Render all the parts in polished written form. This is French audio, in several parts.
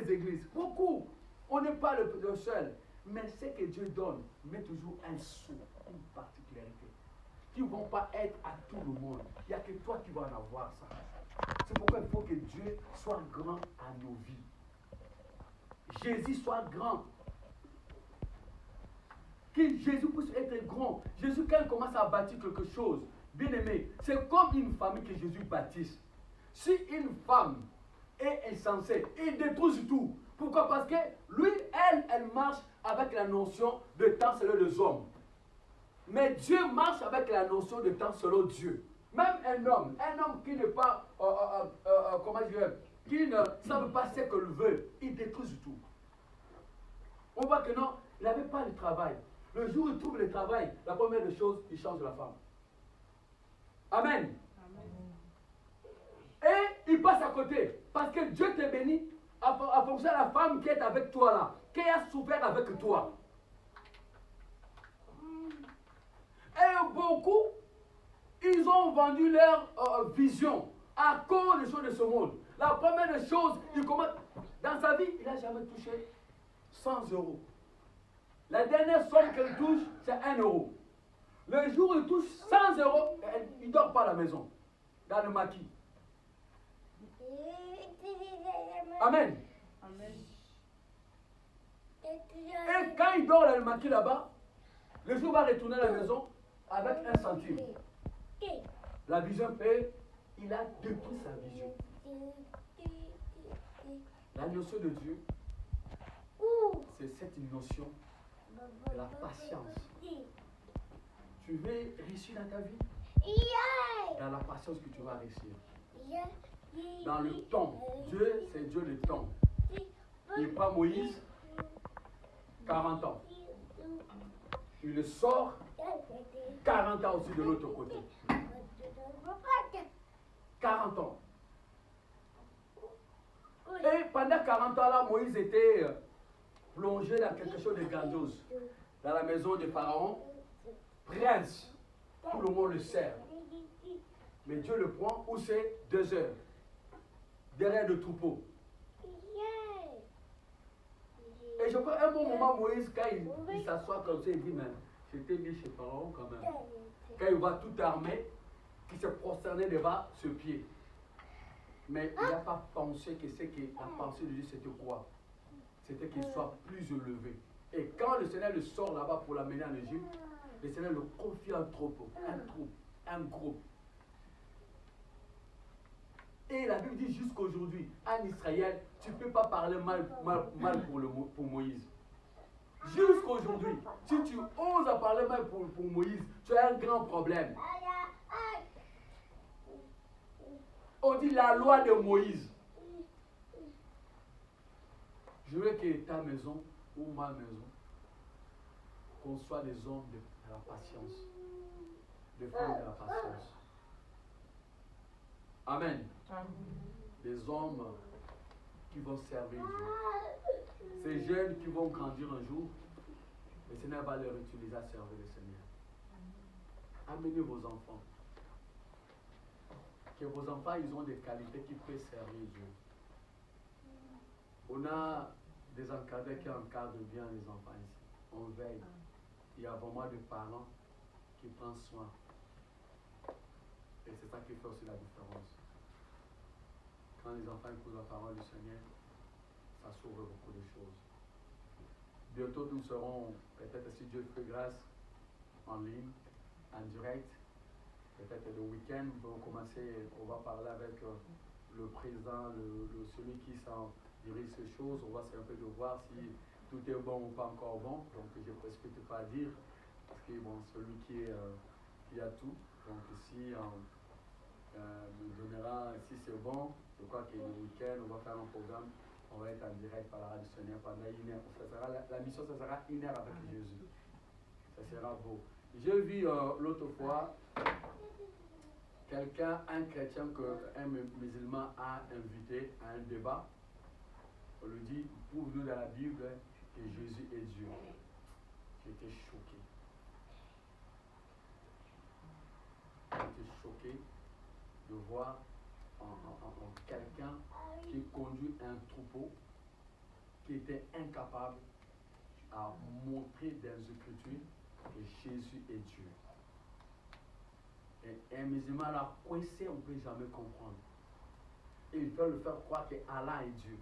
les églises. Beaucoup. On n'est pas le seul. Mais ce que Dieu donne, met toujours un sou, une particularité. Qui ne vont pas être à tout le monde. Il n'y a que toi qui vas en avoir ça. C'est pourquoi il faut que Dieu soit grand à nos vies. Jésus soit grand. Que Jésus puisse être grand. Jésus, quand il commence à bâtir quelque chose, bien aimé, c'est comme une famille que Jésus bâtisse. Si une femme est insensée, il détruit tout. Pourquoi? Parce que lui, elle marche avec la notion de temps selon les hommes. Mais Dieu marche avec la notion de temps selon Dieu. Même un homme qui n'est pas, comment dire, qui ne savent pas ce qu'il veut, il détruit tout. On voit que non, il n'avait pas de travail. Le jour où il trouve le travail, la première des choses, il change la femme. Amen. Et il passe à côté. Parce que Dieu te bénit à fonction de la femme qui est avec toi là, qui a souffert avec toi. Et beaucoup, ils ont vendu leur vision à cause des choses de ce monde. La première des choses, il commence, dans sa vie, il n'a jamais touché 100 euros. La dernière somme qu'elle touche, c'est 1 euro. Le jour où il touche 100 euros, il ne dort pas à la maison, dans le maquis. Amen. Amen. Et quand il dort dans le maquis là-bas, le jour où il va retourner à la maison avec 1 centime. La vision fait, il a détruit sa vision. La notion de Dieu, c'est cette notion de la patience. Tu veux réussir dans ta vie? Dans la patience que tu vas réussir. Dans le temps. Dieu, c'est Dieu le temps. Il prend Moïse, 40 ans. Il le sort, 40 ans aussi de l'autre côté. 40 ans. Et pendant 40 ans là, Moïse était plongé dans quelque chose de grandiose. Dans la maison de Pharaon, prince. Tout le monde le sert. Mais Dieu le prend où c'est 2 heures. Derrière le troupeau. Et je crois un bon moment, Moïse, quand il s'assoit comme ça, il dit, mais j'étais mis chez Pharaon quand même. Quand il voit tout armé, qui se prosternait devant ce pied. Mais il n'a pas pensé que c'est que la pensée de Dieu, c'était quoi? C'était qu'il soit plus élevé. Et quand le Seigneur le sort là-bas pour l'amener en Égypte, le Seigneur le confie un troupeau, un groupe. Et la Bible dit jusqu'aujourd'hui, en Israël, tu ne peux pas parler mal pour Moïse. Jusqu'aujourd'hui, si tu oses à parler mal pour Moïse, tu as un grand problème. On dit la loi de Moïse. Je veux que ta maison ou ma maison, qu'on soit des hommes de la patience, des femmes de la patience. Amen. Des hommes qui vont servir Dieu. Ces jeunes qui vont grandir un jour, le Seigneur va leur utiliser à servir le Seigneur. Amenez vos enfants. Que vos enfants, ils ont des qualités qui peuvent servir Dieu. On a des encadrés qui encadrent bien les enfants ici. On veille. Il y a vraiment des parents qui prennent soin. Et c'est ça qui fait aussi la différence. Quand les enfants écoutent la parole du Seigneur, ça s'ouvre beaucoup de choses. Bientôt, nous serons, peut-être si Dieu fait grâce, en ligne, en direct. Peut-être le week-end, nous allons commencer, on va parler avec le président, celui qui s'en dirige ces choses. On va essayer un peu de voir si tout est bon ou pas encore bon. Donc, je ne peux pas dire, parce que bon, celui qui a tout. Donc, si nous donnera, si c'est bon, je crois que le week-end, on va faire un programme, on va être en direct par la radio Seigneur pendant 1 heure. Ça sera, la mission, ça sera 1 heure avec Jésus. Ça sera beau. J'ai vu l'autre fois, quelqu'un, un chrétien, un musulman a invité à un débat. On lui dit, prouve-nous dans la Bible que Jésus est Dieu. J'étais choqué. J'étais choqué de voir quelqu'un qui conduit un troupeau qui était incapable à montrer dans les Écritures que Jésus est Dieu. Et un musulman là, coincé, on ne peut jamais comprendre. Et il veut le faire croire que Allah est Dieu.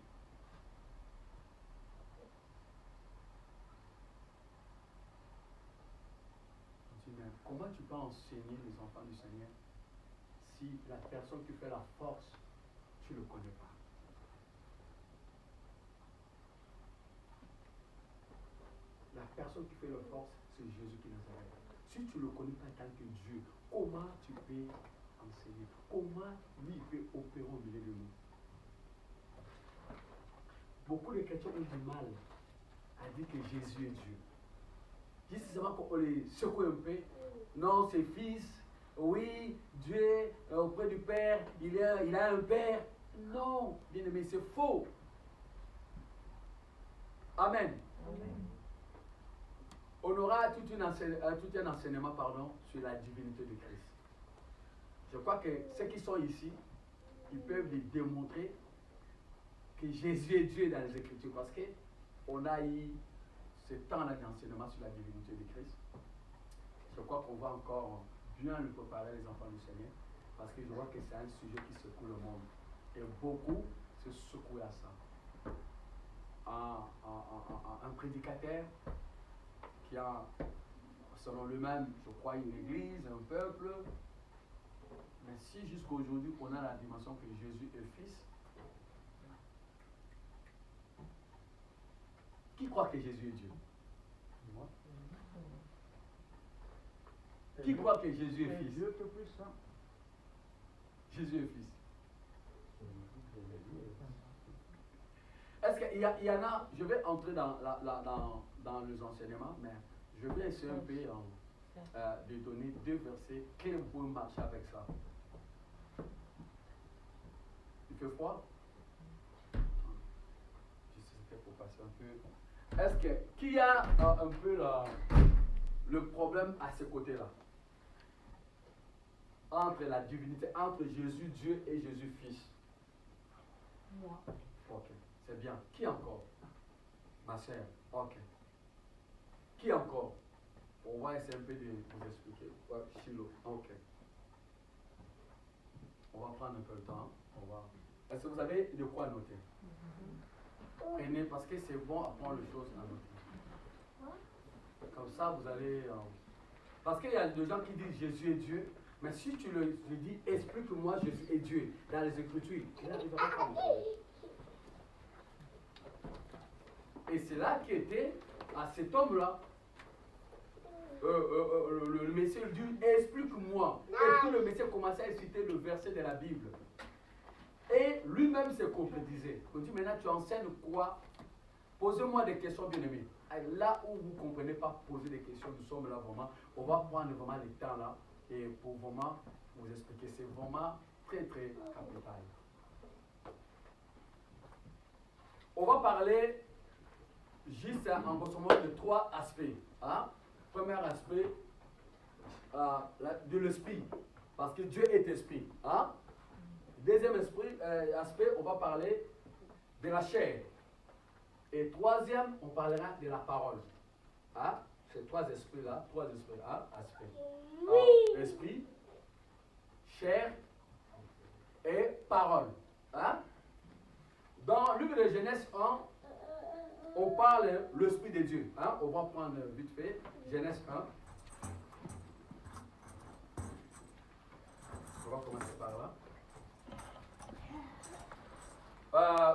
On dit, mais comment tu peux enseigner les enfants du Seigneur si la personne qui fait la force, tu ne le connais pas? La personne qui fait la force, c'est Jésus qui Nazareth. Si tu ne le connais pas tant que Dieu, comment tu peux enseigner? Comment lui peut opérer au milieu de nous? Beaucoup de chrétiens ont du mal à dire que Jésus est Dieu. Juste seulement qu'on les secoue un peu. Non, c'est fils. Oui, Dieu, auprès du Père, il a un Père. Non, bien aimé, c'est faux. Amen. Amen. On aura tout un enseignement sur la divinité de Christ. Je crois que ceux qui sont ici, ils peuvent lui démontrer que Jésus est Dieu dans les Écritures, parce qu'on a eu ce temps-là d'enseignement sur la divinité de Christ. Je crois qu'on va encore bien lui préparer les enfants du Seigneur, parce que je vois que c'est un sujet qui secoue le monde. Et beaucoup se secouent à ça. Un prédicateur qui a, selon lui-même, je crois, une église, un peuple. Mais si jusqu'à aujourd'hui on a la dimension que Jésus est fils, qui croit que Jésus est Dieu? Moi. Qui croit que Jésus est fils? Jésus est fils. Est-ce qu'il y en a, je vais entrer dans les enseignements, mais je vais essayer un peu de donner 2 versets qui peuvent marcher avec ça. Il fait froid? C'était pour passer un peu. Est-ce qui a un peu le problème à ce côté-là? Entre la divinité, entre Jésus Dieu et Jésus Fils. Moi. Ok, c'est bien. Qui encore? Ma soeur. Ok. Qui encore? On va essayer un peu de vous expliquer. Ouais, Shiloh. Ok. On va prendre un peu le temps. Est-ce que vous avez de quoi noter? Prenez, parce que c'est bon à prendre les choses à noter. Comme ça, vous allez... parce qu'il y a des gens qui disent Jésus est Dieu, mais si tu lui dis explique-moi Jésus est Dieu dans les Écritures, il n'arrivera pas à le faire. Et c'est là qui était à cet homme-là. Le Messie lui dit explique-moi. Et puis le Messie commençait à citer le verset de la Bible. Et lui-même s'est concrétisé. On dit maintenant tu enseignes quoi? Posez-moi des questions, bien aimés. Là où vous ne comprenez pas poser des questions, nous sommes là vraiment. On va prendre vraiment le temps là et pour vraiment vous expliquer. C'est vraiment très très capital. On va parler juste en grosso modo de 3 aspects. Hein? Premier aspect de l'esprit, parce que Dieu est esprit. Hein? Deuxième aspect, on va parler de la chair. Et troisième, on parlera de la parole. Hein? Ces 3 esprits-là, 3 esprits, hein? Aspects. Esprit, chair et parole. Hein? Dans le livre de Genèse 1, on parle de l'Esprit de Dieu. Hein? On va prendre vite fait Genèse 1. On va commencer par là.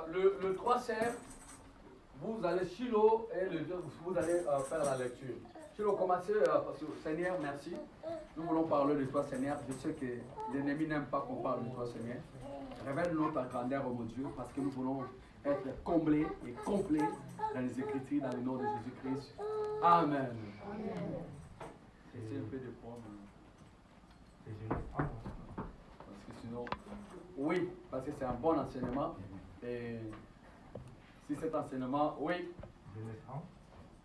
Le 3 septembre, vous allez Shiloh et vous allez faire la lecture. Shiloh, commencez parce que Seigneur, merci. Nous voulons parler de toi, Seigneur. Je sais que l'ennemi n'aime pas qu'on parle de toi, Seigneur. Révèle-nous ta grandeur, oh mon Dieu, parce que nous voulons être comblés et complets dans les Écritures, dans le nom de Jésus-Christ. Amen. Essayez un peu de prendre. Parce que sinon, oui, parce que c'est un bon enseignement. Et si cet enseignement, oui.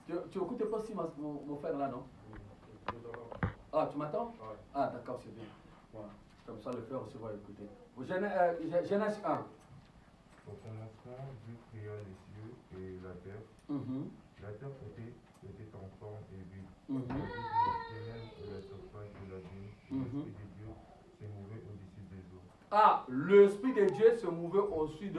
Tu écoutes pas si mon frère là, non? Ah, tu m'attends? Ah, d'accord, c'est bien. Voilà. Comme ça, le frère aussi va écouter. Genèse 1. Au commencement, Dieu créa les cieux et la terre. La terre était en forme et vide. Il y avait des ténèbres à la surface de l'abîme. L'Esprit de Dieu se mouvait au-dessus des eaux. Ah, l'Esprit de Dieu se mouvait au-dessus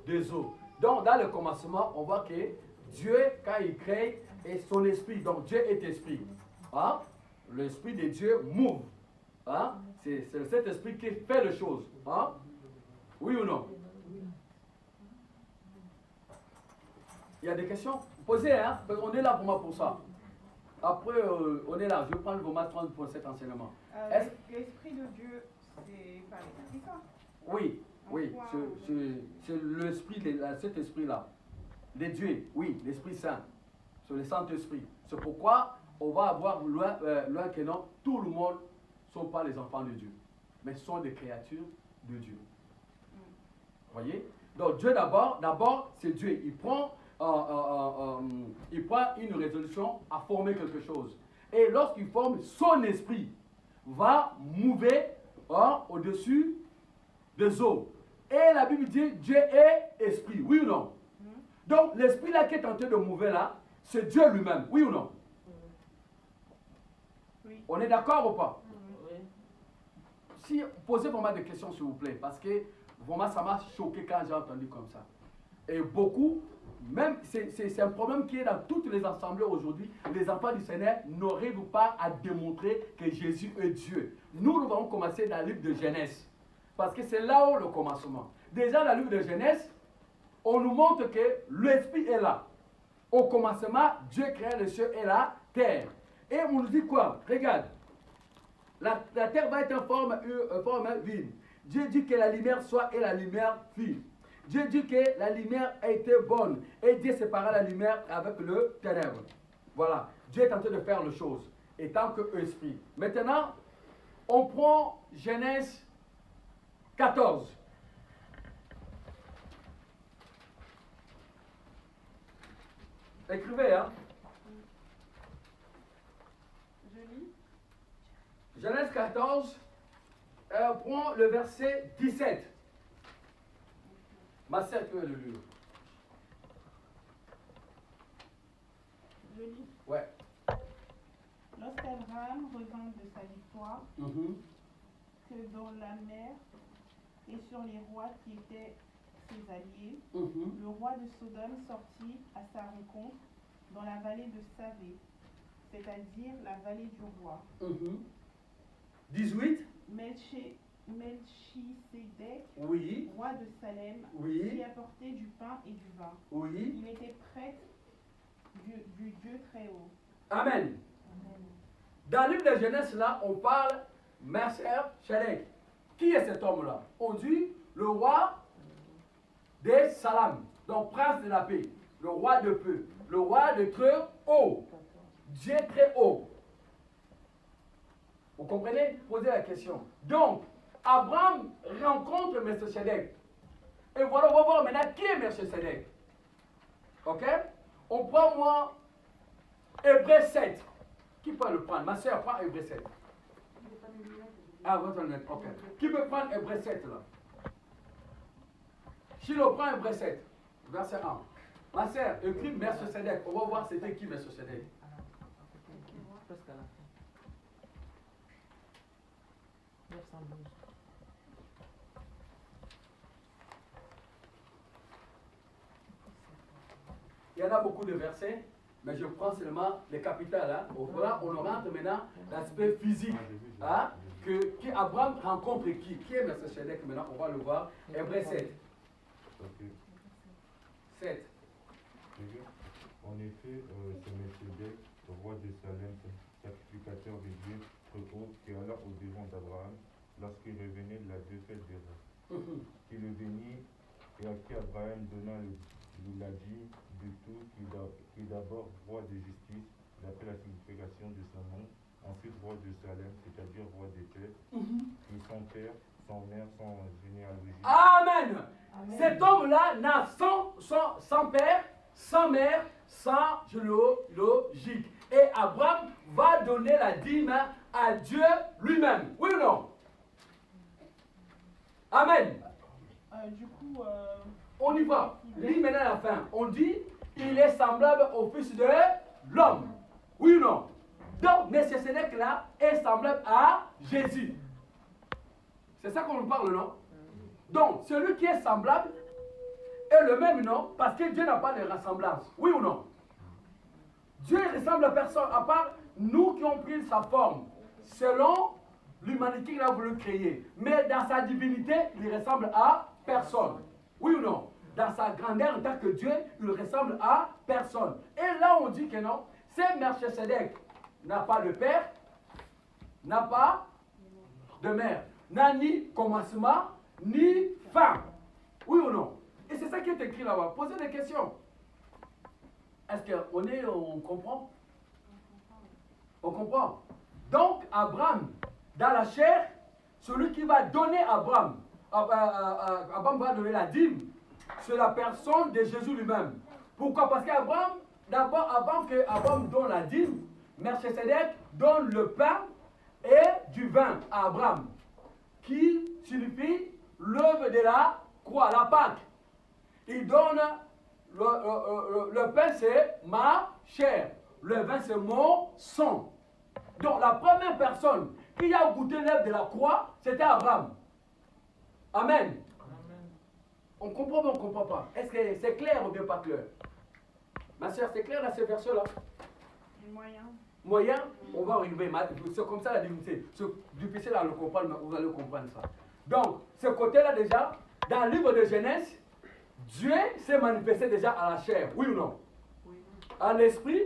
des eaux. Donc, dans le commencement, on voit que Dieu, quand il crée, est son esprit. Donc, Dieu est esprit. Hein? L'Esprit de Dieu move. Hein? C'est cet esprit qui fait les choses. Hein? Oui ou non? Il y a des questions? Posez, hein? Parce qu'on est là pour moi pour ça. Après, on est là. Je vais prendre Romains 30 pour cet enseignement. L'Esprit de Dieu, c'est pas l'Esprit Saint. Oui, oui. C'est l'esprit, cet esprit-là. De Dieu, oui, l'Esprit Saint. C'est le Saint-Esprit. C'est pourquoi on va avoir loin que non, tout le monde ne sont pas les enfants de Dieu, mais sont des créatures de Dieu. Vous voyez? Donc Dieu d'abord c'est Dieu. Il prend une résolution à former quelque chose. Et lorsqu'il forme, son esprit va mouver au-dessus des eaux. Et la Bible dit Dieu est esprit, oui ou non? Donc l'esprit là qui est en train de mouver là, c'est Dieu lui-même, oui ou non? Oui. On est d'accord ou pas? Oui. Si, posez vraiment des questions s'il vous plaît, parce que vraiment ça m'a choqué quand j'ai entendu comme ça. Et beaucoup, même c'est un problème qui est dans toutes les assemblées aujourd'hui, les enfants du Seigneur n'arrivent pas à démontrer que Jésus est Dieu. Nous allons commencer dans le livre de Genèse, parce que c'est là où le commencement. Déjà dans le livre de Genèse, on nous montre que l'Esprit est là. Au commencement, Dieu créa les cieux et la terre. Et on nous dit quoi? Regarde, la terre va être en forme vide. Dieu dit que la lumière soit et la lumière fut. Dieu dit que la lumière a été bonne. Et Dieu sépara la lumière avec le ténèbre. Voilà, Dieu est en train de faire les choses. Et tant que esprit. Maintenant, on prend Genèse 14. Écrivez, hein. Je lis. Genèse 14, prend le verset 17. Ma sœur, tu veux le lire? Je lis. Ouais. Lorsqu'Abraham revint de sa victoire, que dans la mer et sur les rois qui étaient ses alliés, le roi de Sodome sortit à sa rencontre dans la vallée de Savé, c'est-à-dire la vallée du roi. 18. Melchisédek, Oui. roi de Salem, Oui. qui apportait du pain et du vin. Oui. Il était prêtre du Dieu très haut. Amen. Dans le livre de Genèse, là, on parle Melchisédek. Qui est cet homme-là? On dit le roi de Salam, donc prince de la paix, le roi de peu, le roi de très haut, Dieu très haut. Vous comprenez? Posez la question. Donc, Abraham rencontre Melchisédek. Et voilà, on va voir maintenant qui est Melchisédek. Ok? On prend moi Hébreux 7. Qui peut le prendre? Ma soeur prend Hébreux 7. Ah, votre net, ok. Qui peut prendre Hébreux 7 là? Chilo prend Hébreux 7, verset 1. Ma soeur, écrit Melchisédek. On va voir c'était qui Melchisédek. Presque à la fin. 912. Il y en a beaucoup de versets, mais je prends seulement les capitales. Hein. Voilà, on rentre maintenant l'aspect physique. Hein, qui Abraham rencontre qui? Qui est Melchisédek maintenant? On va le voir. Hébreux 7. 7. En effet, c'est Melchisédek, roi de Salem, sacrificateur de Dieu très haut, qui alla au-devant d'Abraham lorsqu'il revenait de la défaite des rois. Qui le bénit et à qui Abraham donna la dîme de tout, qui est d'abord roi de justice, d'après la signification de son nom, ensuite roi de Salem, c'est-à-dire roi des terres, qui sans père, sans mère, sans généalogie. Amen. Cet homme-là n'a sans père, sans mère, sans logique. Et Abraham va donner la dîme à Dieu lui-même. Oui ou non? Amen. Du coup, On y va. Lis maintenant la fin. On dit, il est semblable au Fils de l'homme. Oui ou non? Donc, Melchisedec là est semblable à Jésus. C'est ça qu'on nous parle, non? Donc, celui qui est semblable est le même, non? Parce que Dieu n'a pas de ressemblance. Oui ou non? Dieu ne ressemble à personne, à part nous qui avons pris sa forme, selon l'humanité qu'il a voulu créer. Mais dans sa divinité, il ne ressemble à personne. Oui ou non? Dans sa grandeur en tant que Dieu, il ne ressemble à personne. Et là, on dit que non, c'est Melchisedec n'a pas de père, n'a pas de mère, n'a ni commencement, ni fin. Oui ou non? Et c'est ça qui est écrit là-bas. Posez des questions. Est-ce qu'on comprend? On comprend. Donc, Abraham, dans la chair, celui qui va donner Abraham va donner la dîme, c'est la personne de Jésus lui-même. Pourquoi? Parce qu'Abraham, d'abord, avant qu'Abraham donne la dîme, Melchisedec donne le pain et du vin à Abraham, qui signifie l'œuvre de la croix, la Pâque. Il donne le pain, c'est ma chair. Le vin, c'est mon sang. Donc, la première personne qui a goûté l'œuvre de la croix, c'était Abraham. Amen. On comprend ou on ne comprend pas? Est-ce que c'est clair ou bien pas clair? Ma soeur, c'est clair dans ce verset-là? Moyen. Moyen, on va arriver. C'est comme ça la divinité. C'est difficile à le comprendre, mais vous allez comprendre ça. Donc, ce côté-là déjà, dans le livre de Genèse, Dieu s'est manifesté déjà à la chair, oui ou non? Oui. À l'esprit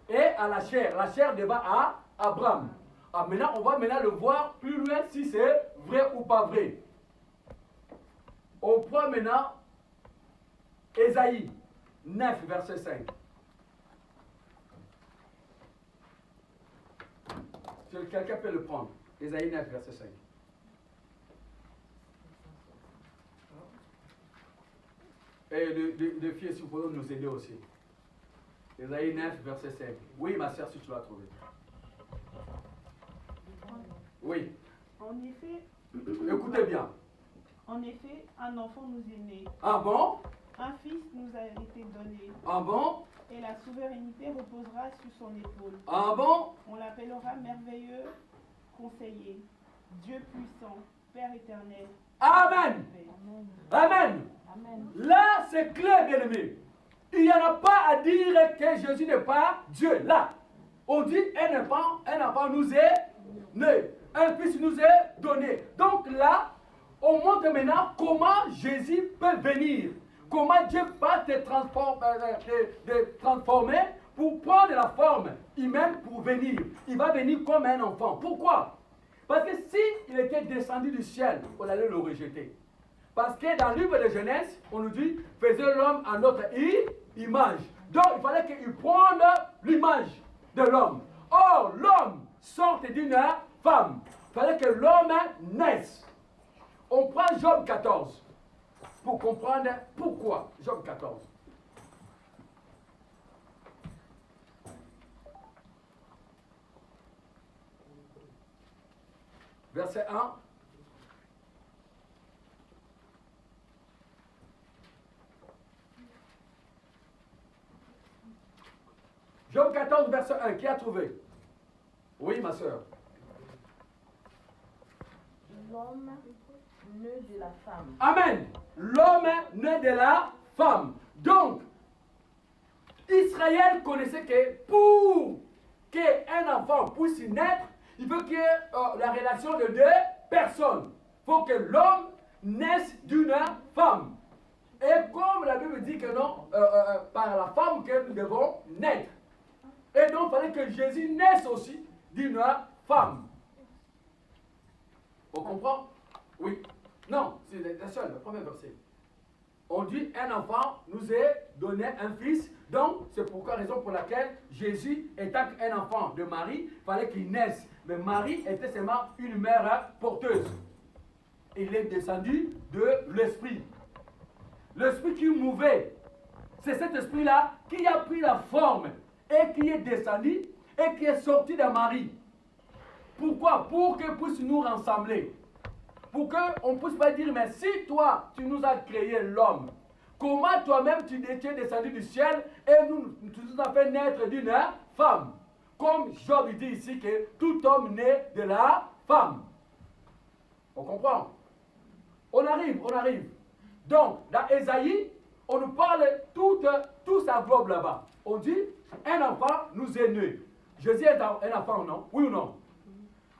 et à la chair. La chair devant à Abraham. Ah, maintenant, on va le voir plus loin si c'est vrai ou pas vrai. On prend maintenant Ésaïe 9, verset 5. Si quelqu'un peut le prendre. Ésaïe 9, verset 5. Et les filles, si vous pouvez nous aider aussi. Ésaïe 9, verset 5. Oui, ma soeur, si tu l'as trouvé. Oui. En effet, écoutez bien. En effet, un enfant nous est né. Ah bon? Un fils nous a été donné. Ah bon? Et la souveraineté reposera sur son épaule. Ah bon? On l'appellera merveilleux conseiller, Dieu puissant, Père éternel. Amen. Amen. Amen. Là, c'est clair, bien-aimé. Il n'y en a pas à dire que Jésus n'est pas Dieu. Là, on dit un enfant nous est né. Un fils nous est donné. Donc là, on montre maintenant comment Jésus peut venir. Comment Dieu va te transformer pour prendre la forme humaine pour venir. Il va venir comme un enfant. Pourquoi? Parce que s'il était descendu du ciel, on allait le rejeter. Parce que dans le livre de Genèse, on nous dit, faisait l'homme à notre image. Donc il fallait qu'il prenne l'image de l'homme. Or, l'homme sort d'une femme. Il fallait que l'homme naisse. On prend Job 14 pour comprendre pourquoi. Job 14. Verset 1. Job 14, verset 1. Qui a trouvé? Oui, ma soeur. L'homme né de la femme. Amen. L'homme né de la femme. Donc, Israël connaissait que pour qu'un enfant puisse naître, il faut qu'il y ait la relation de deux personnes. Il faut que l'homme naisse d'une femme. Et comme la Bible dit que non, par la femme que nous devons naître. Et donc, il fallait que Jésus naisse aussi d'une femme. On comprend? Oui. Non, c'est la seule, le premier verset. On dit un enfant nous est donné un fils. Donc, c'est pourquoi raison pour laquelle Jésus, étant un enfant de Marie, il fallait qu'il naisse. Mais Marie était seulement une mère porteuse. Il est descendu de l'esprit. L'esprit qui mouvait. C'est cet esprit-là qui a pris la forme et qui est descendu et qui est sorti de Marie. Pourquoi? Pour que puisse nous rassembler. Pour qu'on ne puisse pas dire, mais si toi, tu nous as créé l'homme, comment toi-même tu es descendu du ciel et tu nous as fait naître d'une femme. Comme Job dit ici que tout homme naît de la femme. On comprend? On arrive. Donc, dans Ésaïe, on nous parle, tout ça globe là-bas. On dit, un enfant nous est né. Jésus est un enfant, non? Oui ou non?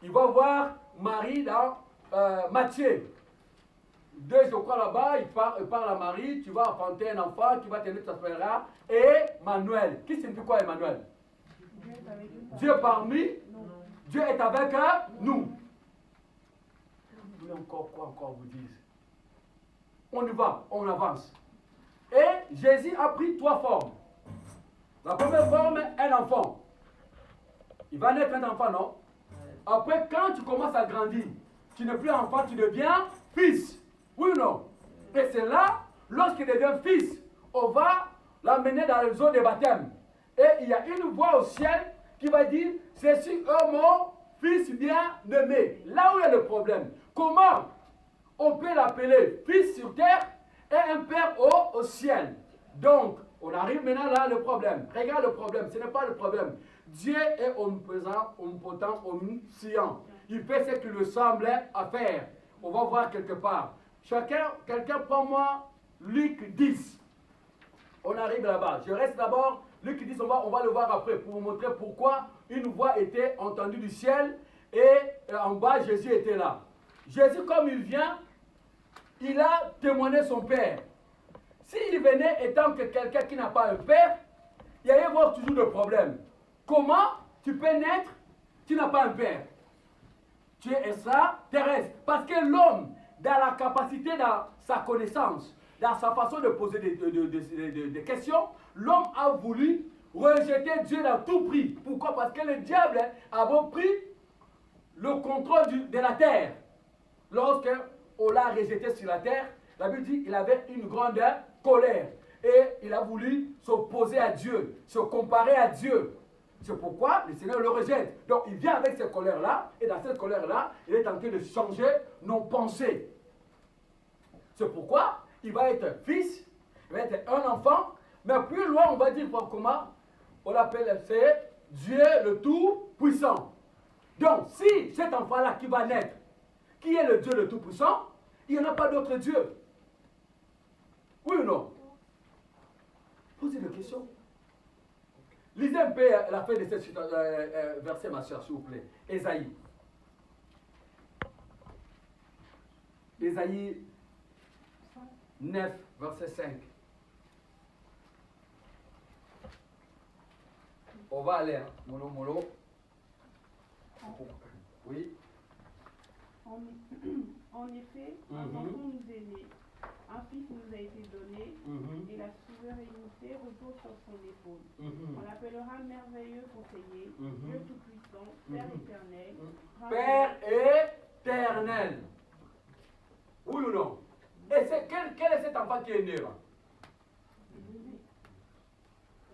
Il va voir Marie dans Matthieu. 2, je crois là-bas, il parle à Marie, tu vas enfanter un enfant qui va te naître, ça s'appellera Emmanuel. Qui signifie quoi Emmanuel? Dieu parmi nous. Dieu est avec nous. Vous voulez encore quoi encore vous dire? On y va, on avance. Et Jésus a pris 3 formes. La première forme, un enfant. Il va naître un enfant, non? Après, quand tu commences à grandir, tu n'es plus enfant, tu deviens fils. Oui ou non? Et c'est là, lorsqu'il devient fils, on va l'amener dans le zone de baptême. Et il y a une voix au ciel qui va dire, c'est sur eux mon fils bien-aimé. Là où il y a le problème. Comment on peut l'appeler fils sur terre et un père au ciel? Donc, on arrive maintenant là, le problème. Regarde le problème, ce n'est pas le problème. Dieu est omniprésent, omnipotent, omniscient. Il fait ce qu'il lui semble à faire. On va voir quelque part. Quelqu'un prend-moi Luc 10. On arrive là-bas. Je reste d'abord, Luc 10, on va le voir après pour vous montrer pourquoi une voix était entendue du ciel et en bas Jésus était là. Jésus, comme il vient, il a témoigné son père. S'il venait étant que quelqu'un qui n'a pas un père, il y allait avoir toujours des problèmes. Comment tu peux naître, tu n'as pas un père? Tu es extraterrestre. Parce que l'homme, dans la capacité, dans sa connaissance, dans sa façon de poser des questions, l'homme a voulu rejeter Dieu dans tout prix. Pourquoi? Parce que le diable a pris le contrôle de la terre. Lorsque on l'a rejeté sur la terre, la Bible dit qu'il avait une grande colère. Et il a voulu s'opposer à Dieu, se comparer à Dieu. C'est pourquoi le Seigneur le rejette. Donc il vient avec cette colère-là, et dans cette colère-là, il est en train de changer nos pensées. C'est pourquoi il va être fils, il va être un enfant, mais plus loin, on va dire comment on l'appelle, c'est Dieu le Tout-Puissant. Donc, si cet enfant-là qui va naître, qui est le Dieu le Tout-Puissant, il n'y en a pas d'autre Dieu. Oui ou non? Posez des questions. Lisez un peu la fin de ce verset, ma soeur, s'il vous plaît. Ésaïe. Ésaïe 9, verset 5. On va aller, hein. Mollo. Oui. En effet, un enfant nous est né, un fils nous a été donné, et la souveraineté repose sur son épaule. On l'appellera merveilleux conseiller, Dieu tout-puissant, Père éternel. Père éternel. Oui ou non? Et quel est cet enfant qui est né là?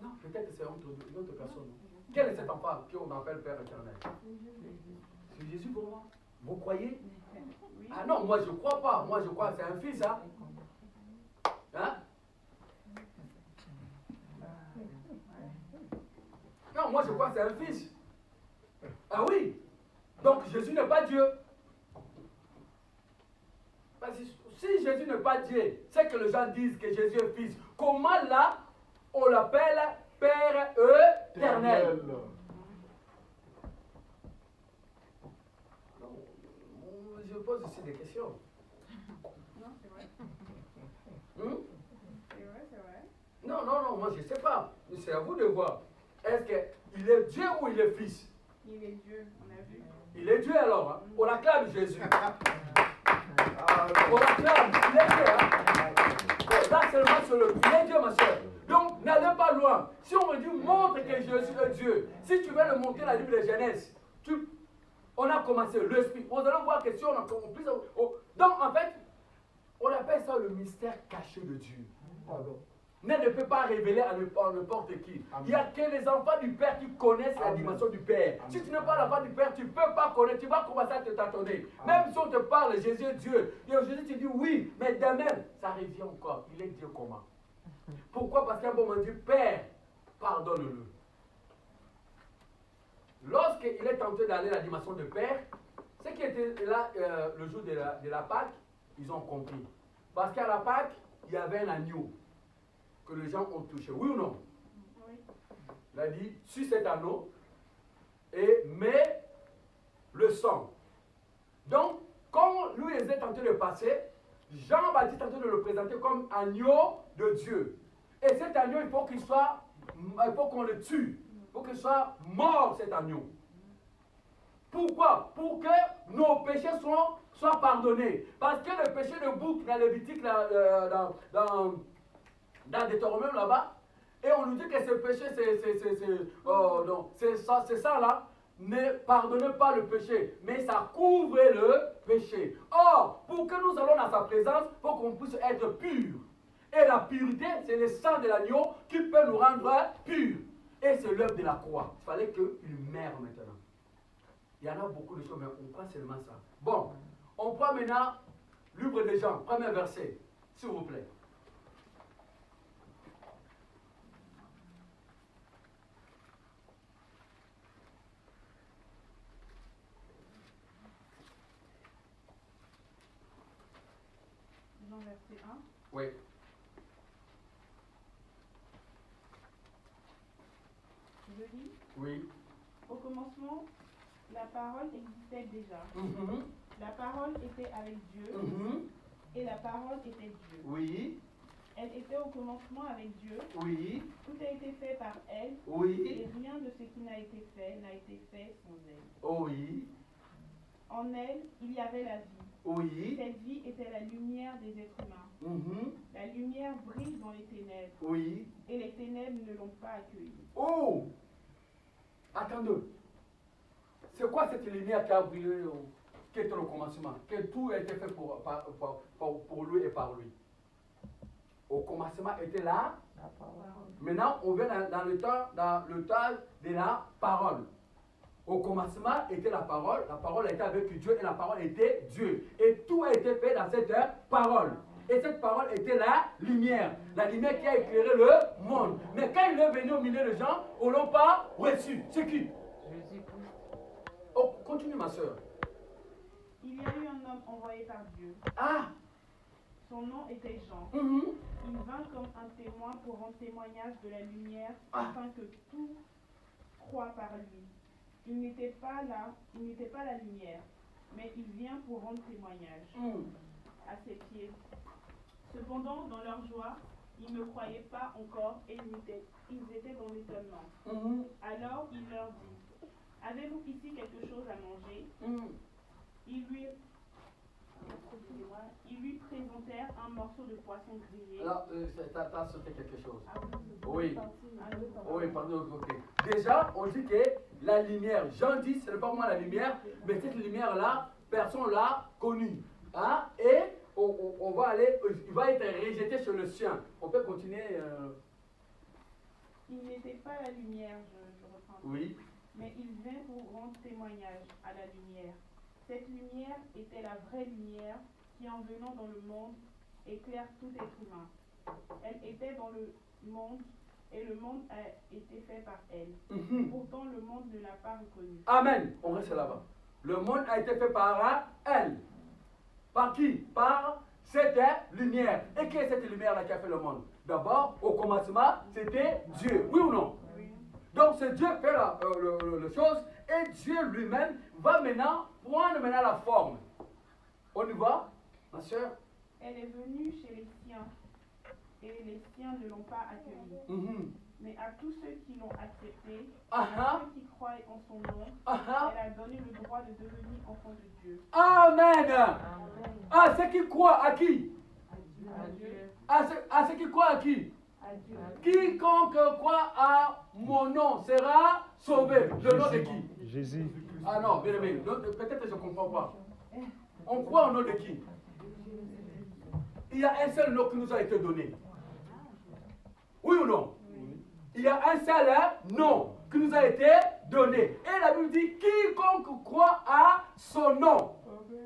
Non, peut-être que c'est une autre personne. Quel est cet enfant qu'on appelle Père éternel? C'est Jésus pour moi. Vous croyez? Ah non, moi je ne crois pas. Moi je crois que c'est un fils. Hein? Non, moi je crois que c'est un fils. Ah oui. Donc Jésus n'est pas Dieu. Parce que si Jésus n'est pas Dieu, c'est que les gens disent que Jésus est fils. Comment là, on l'appelle Père éternel? Je pose aussi des questions. Non, c'est vrai. C'est vrai. Non, moi je ne sais pas. C'est à vous de voir. Est-ce qu'il est Dieu ou il est fils? Il est Dieu, on a vu. Il est Dieu alors. Hein? On acclame Jésus. On l'acclame, il est Dieu. Hein? Là seulement sur le. Il est Dieu, ma soeur. Donc n'allez pas loin. Si on me dit montre que Jésus est Dieu, si tu veux le montrer la livre de Genèse, on a commencé l'esprit. Vous allez voir que si on a compris ça. Donc en fait, on appelle ça le mystère caché de Dieu. Mais ne peut pas révéler à n'importe qui. Amen. Il n'y a que les enfants du Père qui connaissent la dimension du Père. Amen. Si tu n'es pas l'enfant du Père, tu ne peux pas connaître. Tu vas commencer à te tâtonner. Même si on te parle, Jésus est Dieu. Et Jésus te dit oui, mais de même, ça revient encore. Il est Dieu comment? Pourquoi? Parce qu'un bon moment dit, Père, pardonne-le. Lorsqu'il est tenté d'aller à la dimension de Père, ceux qui étaient là le jour de la Pâque, ils ont compris. Parce qu'à la Pâque, il y avait un agneau que les gens ont touché. Oui ou non? Oui. Il a dit, sur cet anneau, et mets le sang. Donc, quand lui était tenté de passer, Jean-Baptiste est tenté de le présenter comme agneau de Dieu. Et cet agneau, il faut qu'on le tue. Il faut qu'il soit mort, cet agneau. Pourquoi? Pour que nos péchés soient pardonnés. Parce que le péché de bouc dans Lévitique, dans Deutéronome là-bas, et on nous dit que ce péché, c'est ça là, ne pardonnez pas le péché, mais ça couvre le péché. Or, pour que nous allons dans sa présence, il faut qu'on puisse être pur. Et la pureté, c'est le sang de l'agneau qui peut nous rendre purs. Et c'est l'œuvre de la croix. Il fallait qu'il meure maintenant. Il y en a beaucoup de choses, mais on prend seulement ça. Bon, on prend maintenant Livre de Jean, premier verset, s'il vous plaît. Jean verset 1. Oui. Je lis. Oui. Au commencement, la parole existait déjà. Mhm. La parole était avec Dieu Mhm. et la parole était Dieu. Oui. Elle était au commencement avec Dieu. Oui. Tout a été fait par elle. Oui. Et rien de ce qui n'a été fait sans elle. Oh oui. En elle, il y avait la vie. Oui. Cette vie était la lumière des êtres humains. Mhm. La lumière brille dans les ténèbres. Oui. Et les ténèbres ne l'ont pas accueillie. Oh! Attendez. C'est quoi cette lumière qui a brillé, qui était le commencement? Que tout a été fait pour lui et par lui. Au commencement était là. Maintenant, on vient dans le temps de la parole. Au commencement était la parole était avec Dieu et la parole était Dieu. Et tout a été fait dans cette parole. Et cette parole était la lumière qui a éclairé le monde. Mais quand il est venu au milieu de gens, on l'a pas reçu. C'est qui? Jésus-Christ. Oh, continue ma soeur. Il y a eu un homme envoyé par Dieu. Ah! Son nom était Jean. Mhm. Il vint comme un témoin pour rendre témoignage de la lumière, Ah. afin que tout croit par lui. Il n'était pas la lumière, mais il vient pour rendre témoignage. À ses pieds. Cependant, dans leur joie, ils ne croyaient pas encore et ils étaient dans l'étonnement. Mhm. Alors il leur dit, avez-vous ici quelque chose à manger? Mhm. Ils lui présentèrent un morceau de poisson grillé. Alors, t'as sauté quelque chose. Ah Oui. Ah, Oui, pardon, ok. Déjà, on dit que la lumière, Jean dit, ce n'est pas moi la lumière, mais cette lumière-là, personne l'a connue. Hein? Et on va aller, il va être rejeté sur le sien. On peut continuer. Il n'était pas la lumière, je reprends. Oui. Mais il vint pour rendre témoignage à la lumière. Cette lumière était la vraie lumière qui, en venant dans le monde, éclaire tout être humain. Elle était dans le monde et le monde a été fait par elle. Mhm. Pourtant, le monde ne l'a pas reconnue. Amen. On reste là-bas. Le monde a été fait par elle. Par qui? Par cette lumière. Et qui est cette lumière-là qui a fait le monde? D'abord, au commencement, c'était Dieu. Oui ou non? Oui. Donc, c'est Dieu qui fait la chose et Dieu lui-même va maintenant prendre la forme. On y va, ma soeur? Elle est venue chez les siens et les siens ne l'ont pas accueillie. Mhm. Mais à tous ceux qui l'ont accepté, Ah à ah. ceux qui croient en son nom, Ah elle a donné le droit de devenir enfant de Dieu. ah. Amen. Amen. À ceux qui croient à qui? Adieu. À ceux qui croient à qui? Adieu. Quiconque croit à mon nom sera sauvé. Le nom de qui? Jésus. Ah non, bien aimé, peut-être que je ne comprends pas. On croit au nom de qui? Il y a un seul nom qui nous a été donné. Oui ou non? Il y a un seul nom qui nous a été donné. Et la Bible dit, quiconque croit à son nom,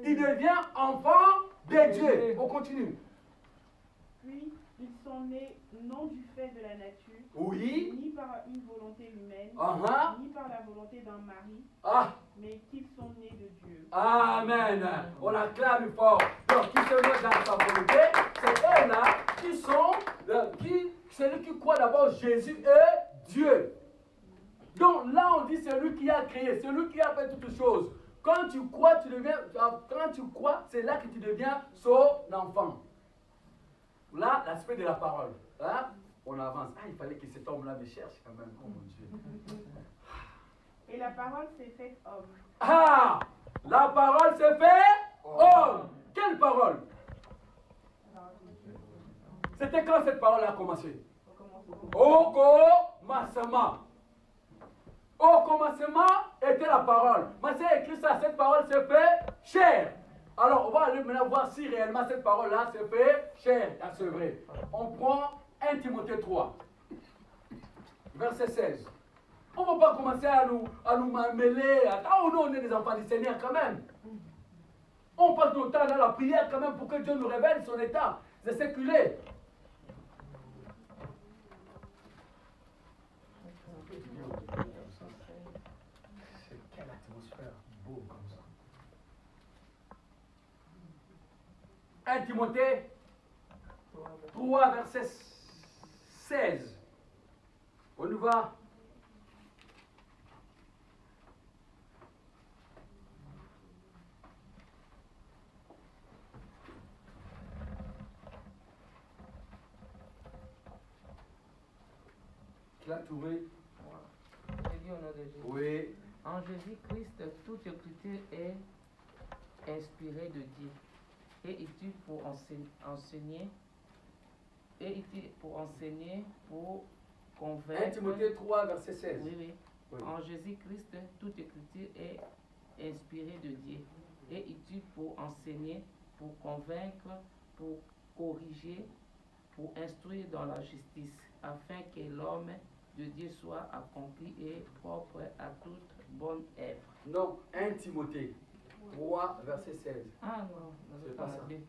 il devient enfant de Dieu. On continue. Puis Ils sont nés non du fait de la nature, Oui. ni par une volonté humaine, Uh-huh. ni par la volonté d'un mari, Ah. mais qu'ils sont nés de Dieu. Amen. On acclame fort. Donc, qui se met dans sa volonté, c'est eux-là qui sont, celui qui croit d'abord Jésus est Dieu. Donc là, on dit c'est lui qui a créé, c'est lui qui a fait toutes choses. Quand tu crois, c'est là que tu deviens son enfant. Là, l'aspect de la parole. Hein? On avance. Ah, il fallait que cet homme-là me cherche quand même. Oh mon Dieu. Et la parole s'est faite homme. Ah! La parole s'est faite homme. Quelle parole? C'était quand cette parole a commencé? Au commencement. Au commencement était la parole. Mais c'est écrit ça, cette parole s'est fait chair. Alors, on va aller maintenant voir si réellement cette parole-là s'est fait chair. C'est vrai. On prend 1 Timothée 3, verset 16. On ne va pas commencer à nous mêler. Oh non, on est des enfants du Seigneur quand même. On passe notre temps dans la prière quand même pour que Dieu nous révèle son état. C'est séculé. C'est quelle atmosphère beau comme ça. 1 Timothée 3, verset 16. On y va. Tu l'as trouvé? J'ai dit au nom de Jésus. Oui. En Jésus-Christ, toute écriture est inspirée de Dieu et utile pour enseigner, pour 1 convaincre. Timothée 3, verset 16. Oui, oui. Oui. En Jésus-Christ, toute écriture est inspirée de Dieu et utile pour enseigner, pour convaincre, pour corriger, pour instruire dans la justice, afin que l'homme de Dieu soit accompli et propre à toute bonne œuvre. Non, 1 Timothée 3, verset 16. Ah non, C'est c'est pas pas ça. deux.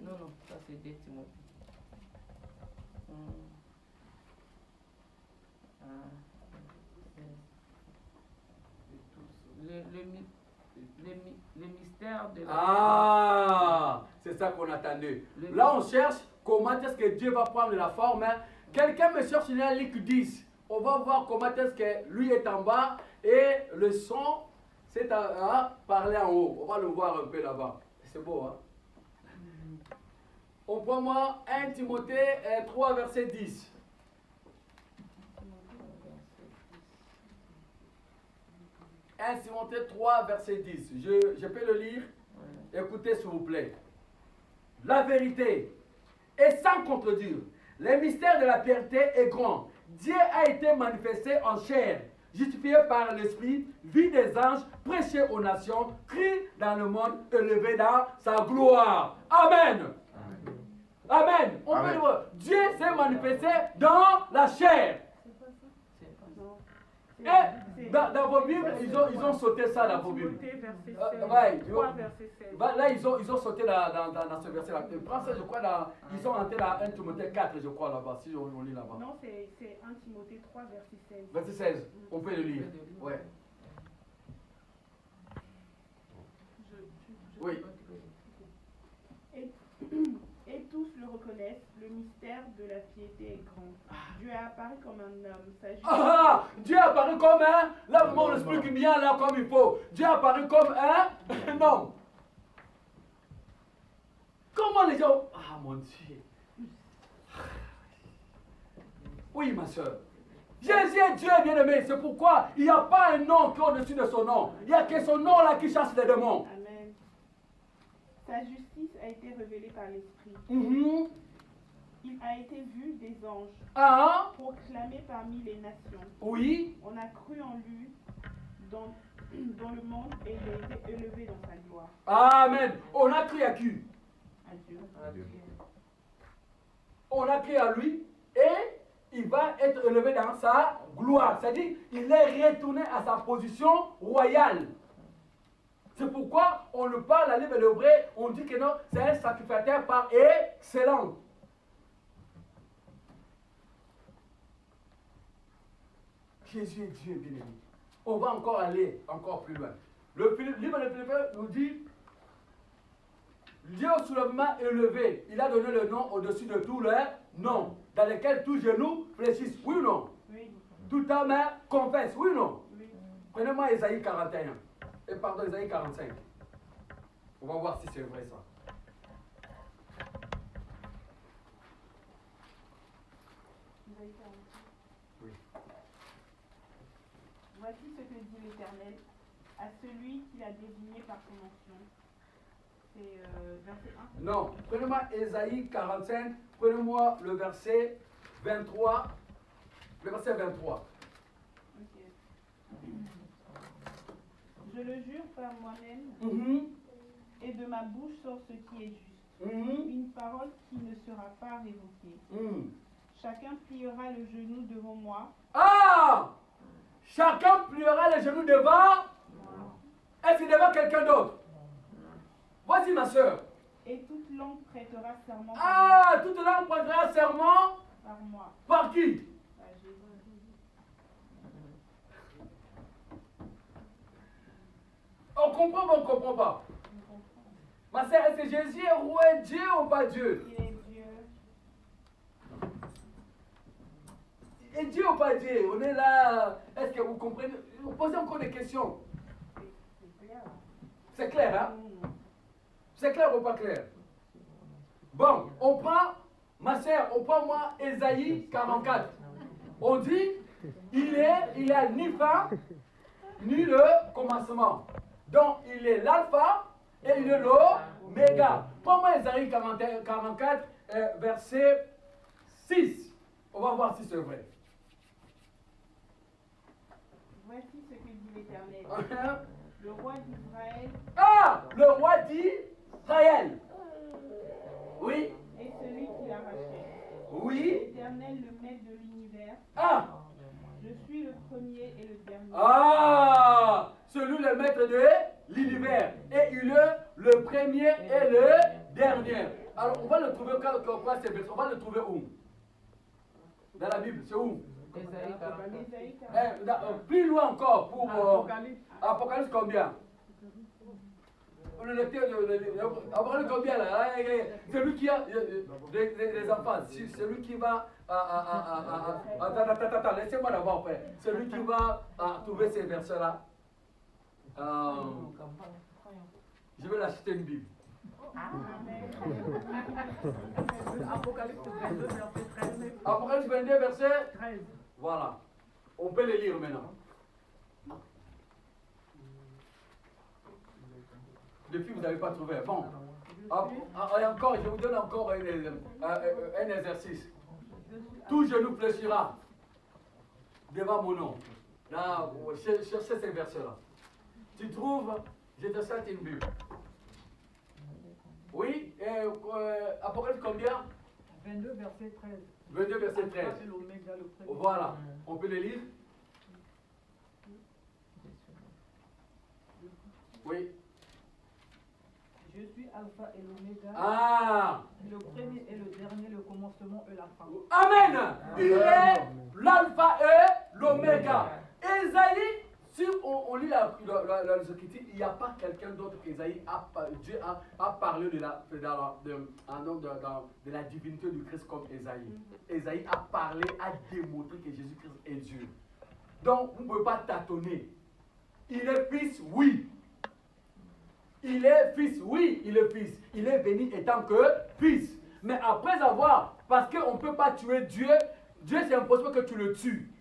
Non, non, ça c'est 2 Timothée. Le mystère de la Ah, c'est ça qu'on attendait. Là, on cherche comment est-ce que Dieu va prendre la forme. Hein. Quelqu'un me cherche dans Luc 10. On va voir comment est-ce que lui est en bas et le son, c'est à parler en haut. On va le voir un peu là-bas. C'est beau, hein? On prend moi 1 Timothée 3, verset 10. « 1 Timothée 3, verset 10. Je peux le lire? Écoutez, s'il vous plaît. La vérité est sans contredire. Le mystère de la piété est grand. Dieu a été manifesté en chair, justifié par l'Esprit, vu des anges, prêché aux nations, crie dans le monde, élevé dans sa gloire. Amen. Amen. On peut le voir. Dieu s'est manifesté dans la chair. Et dans vos Bibles, ils ont sauté ça dans vos Bibles. Là, ils ont sauté dans ce verset-là. Prends ça, je crois, ils sont entrés dans 1 Timothée 4, je crois, là-bas, si on lit là-bas. Non, c'est 1 Timothée 3, verset 16. Verset 16, on peut le lire. Ouais. Oui. Et tous le reconnaissent, le mystère de la piété est grand. Dieu est apparu comme un homme, s'agissant. Ah, Dieu est apparu comme un. Là, vraiment, on explique bien là comme il faut. Dieu est apparu comme un homme. Comment les gens. Ah, mon Dieu. Oui, ma soeur. Jésus est Dieu bien-aimé. C'est pourquoi il n'y a pas un nom qui est au-dessus de son nom. Il n'y a que son nom là qui chasse les démons. Amen. Sa justice a été révélée par l'Esprit. Il a été vu des anges, proclamé parmi les nations. Oui. On a cru en lui dans le monde et il a été élevé dans sa gloire. Amen. On a cru à qui? À Dieu. On a cru à lui et il va être élevé dans sa gloire. C'est-à-dire il est retourné à sa position royale. C'est pourquoi on le parle à l'hébreu, on dit que non, c'est un sacrificateur par excellence. Jésus est Dieu, bien-aimé. On va encore aller encore plus loin. Le livre de Philippiens nous dit, Dieu au soulèvement élevé, il a donné le nom au-dessus de tous les noms, dans lesquels tout genou fléchisse. Oui ou non? Oui. Toute âme confesse. Oui ou non? Oui. Prenez-moi Ésaïe 41. Et pardon, Ésaïe 45. On va voir si c'est vrai ça. Oui. Voici ce que dit l'Éternel à celui qui l'a désigné par son onction. C'est verset 1. Non, prenez-moi Ésaïe 45, prenez-moi le verset 23. Le verset 23. Ok. Je le jure par moi-même, et de ma bouche sort ce qui est juste. Une parole qui ne sera pas révoquée. Chacun pliera le genou devant moi. Ah! Chacun pliera les genoux devant. Est-ce que devant quelqu'un d'autre? Voici ma soeur. Et toute langue prêtera serment Ah! Toute langue prêtera serment. par moi. Par qui? Par Jésus. On comprend ou on ne comprend pas? Ma soeur, est-ce que Jésus est roi Dieu ou pas Dieu? Il est Dieu. Et Dieu ou pas Dieu? On est là. Est-ce que vous comprenez? Vous posez encore des questions. C'est clair. C'est clair, hein? C'est clair ou pas clair? Bon, on prend, ma soeur, on prend moi Ésaïe 44. On dit, il a ni fin, ni le commencement. Donc, il est l'alpha et il est l'oméga. Prends-moi Ésaïe 44, verset 6. On va voir si c'est vrai. Voici ce que dit l'Éternel. Le roi d'Israël. Ah! Le roi d'Israël. Oui. Et celui qui l'a racheté. Oui. L'Éternel, le maître de l'univers. Ah! Je suis le premier et le dernier. Ah! Celui le maître de l'univers. Et il est le premier et le dernier. Alors, on va le trouver quoi c'est verset? On va le trouver où? Dans la Bible, c'est où? Ésaïe 44. Ésaïe 44. Plus loin encore pour Apocalypse combien? Le lecteur Apocalypse combien là? Celui qui a les enfants, celui qui va attends, laissez-moi d'abord faire. Celui qui va trouver ces versets là. Je vais l'acheter une Bible. Apocalypse 22, verset 13. Apocalypse 22, verset 13. Voilà. On peut les lire maintenant. Depuis, vous n'avez pas trouvé. Bon. Et encore, je vous donne encore un exercice. Tout genou fléchira devant mon nom. Là, cherchez ces versets-là. Tu trouves, je te cite une Bible. Oui, Apocalypse combien? 22, verset 13. 22, verset 13. C'est l'oméga, le premier. Voilà. On peut les lire? Oui. Je suis Alpha et l'oméga, Ah! le premier et le dernier, le commencement et la fin. Amen! Il est l'alpha et l'oméga. Ésaïe, si on lit la Écriture, il n'y a pas quelqu'un d'autre qu'Ésaïe Dieu a parlé de la divinité du Christ comme Ésaïe. Ésaïe a parlé, a démontré que Jésus-Christ est Dieu. Donc, vous ne pouvez pas tâtonner. Il est fils, oui. Il est fils, oui, il est fils. Il est béni étant que fils. Mais après avoir, parce qu'on ne peut pas tuer Dieu, Dieu c'est impossible que tu le tues.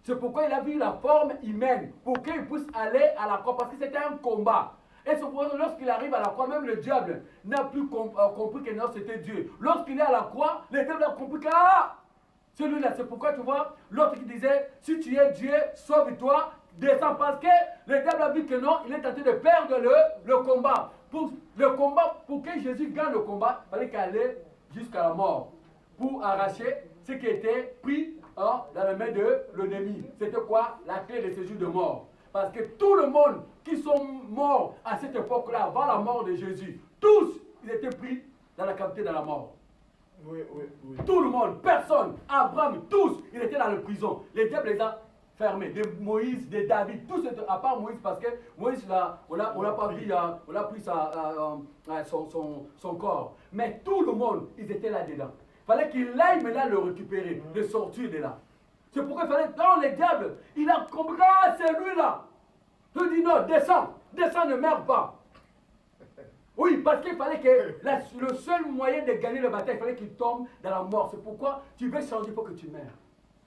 C'est pourquoi il a vu la forme humaine, pour qu'il puisse aller à la croix, parce que c'était un combat. Et c'est pour ça que lorsqu'il arrive à la croix, même le diable n'a plus compris que non, c'était Dieu. Lorsqu'il est à la croix, le diable a compris que celui-là, c'est pourquoi tu vois, l'autre qui disait, si tu es Dieu, sauve-toi, descends, parce que le diable a vu que non, il est tenté de perdre le combat. Pour que Jésus gagne le combat, il fallait qu'il allait jusqu'à la mort, pour arracher ce qui était pris dans la main de l'ennemi. C'était quoi? La clé de séjour de mort. Parce que tout le monde qui sont morts à cette époque-là, avant la mort de Jésus, tous, ils étaient pris dans la captivité, dans la mort. Oui. Tout le monde, personne, Abraham, tous, ils étaient dans la prison. Les diables les a fermés. De Moïse, de David, tous ceux, à part Moïse, parce que Moïse, là, on n'a pas pris son corps. Mais tout le monde, ils étaient là-dedans. Il fallait qu'il aille maintenant le récupérer, le sortir de là. C'est pourquoi il fallait, non, le diable, il a compris, ah, c'est lui là. Je dis non, descends, ne meurs pas. Oui, parce qu'il fallait que le seul moyen de gagner la bataille, il fallait qu'il tombe dans la mort. C'est pourquoi tu veux changer pour que tu meurs.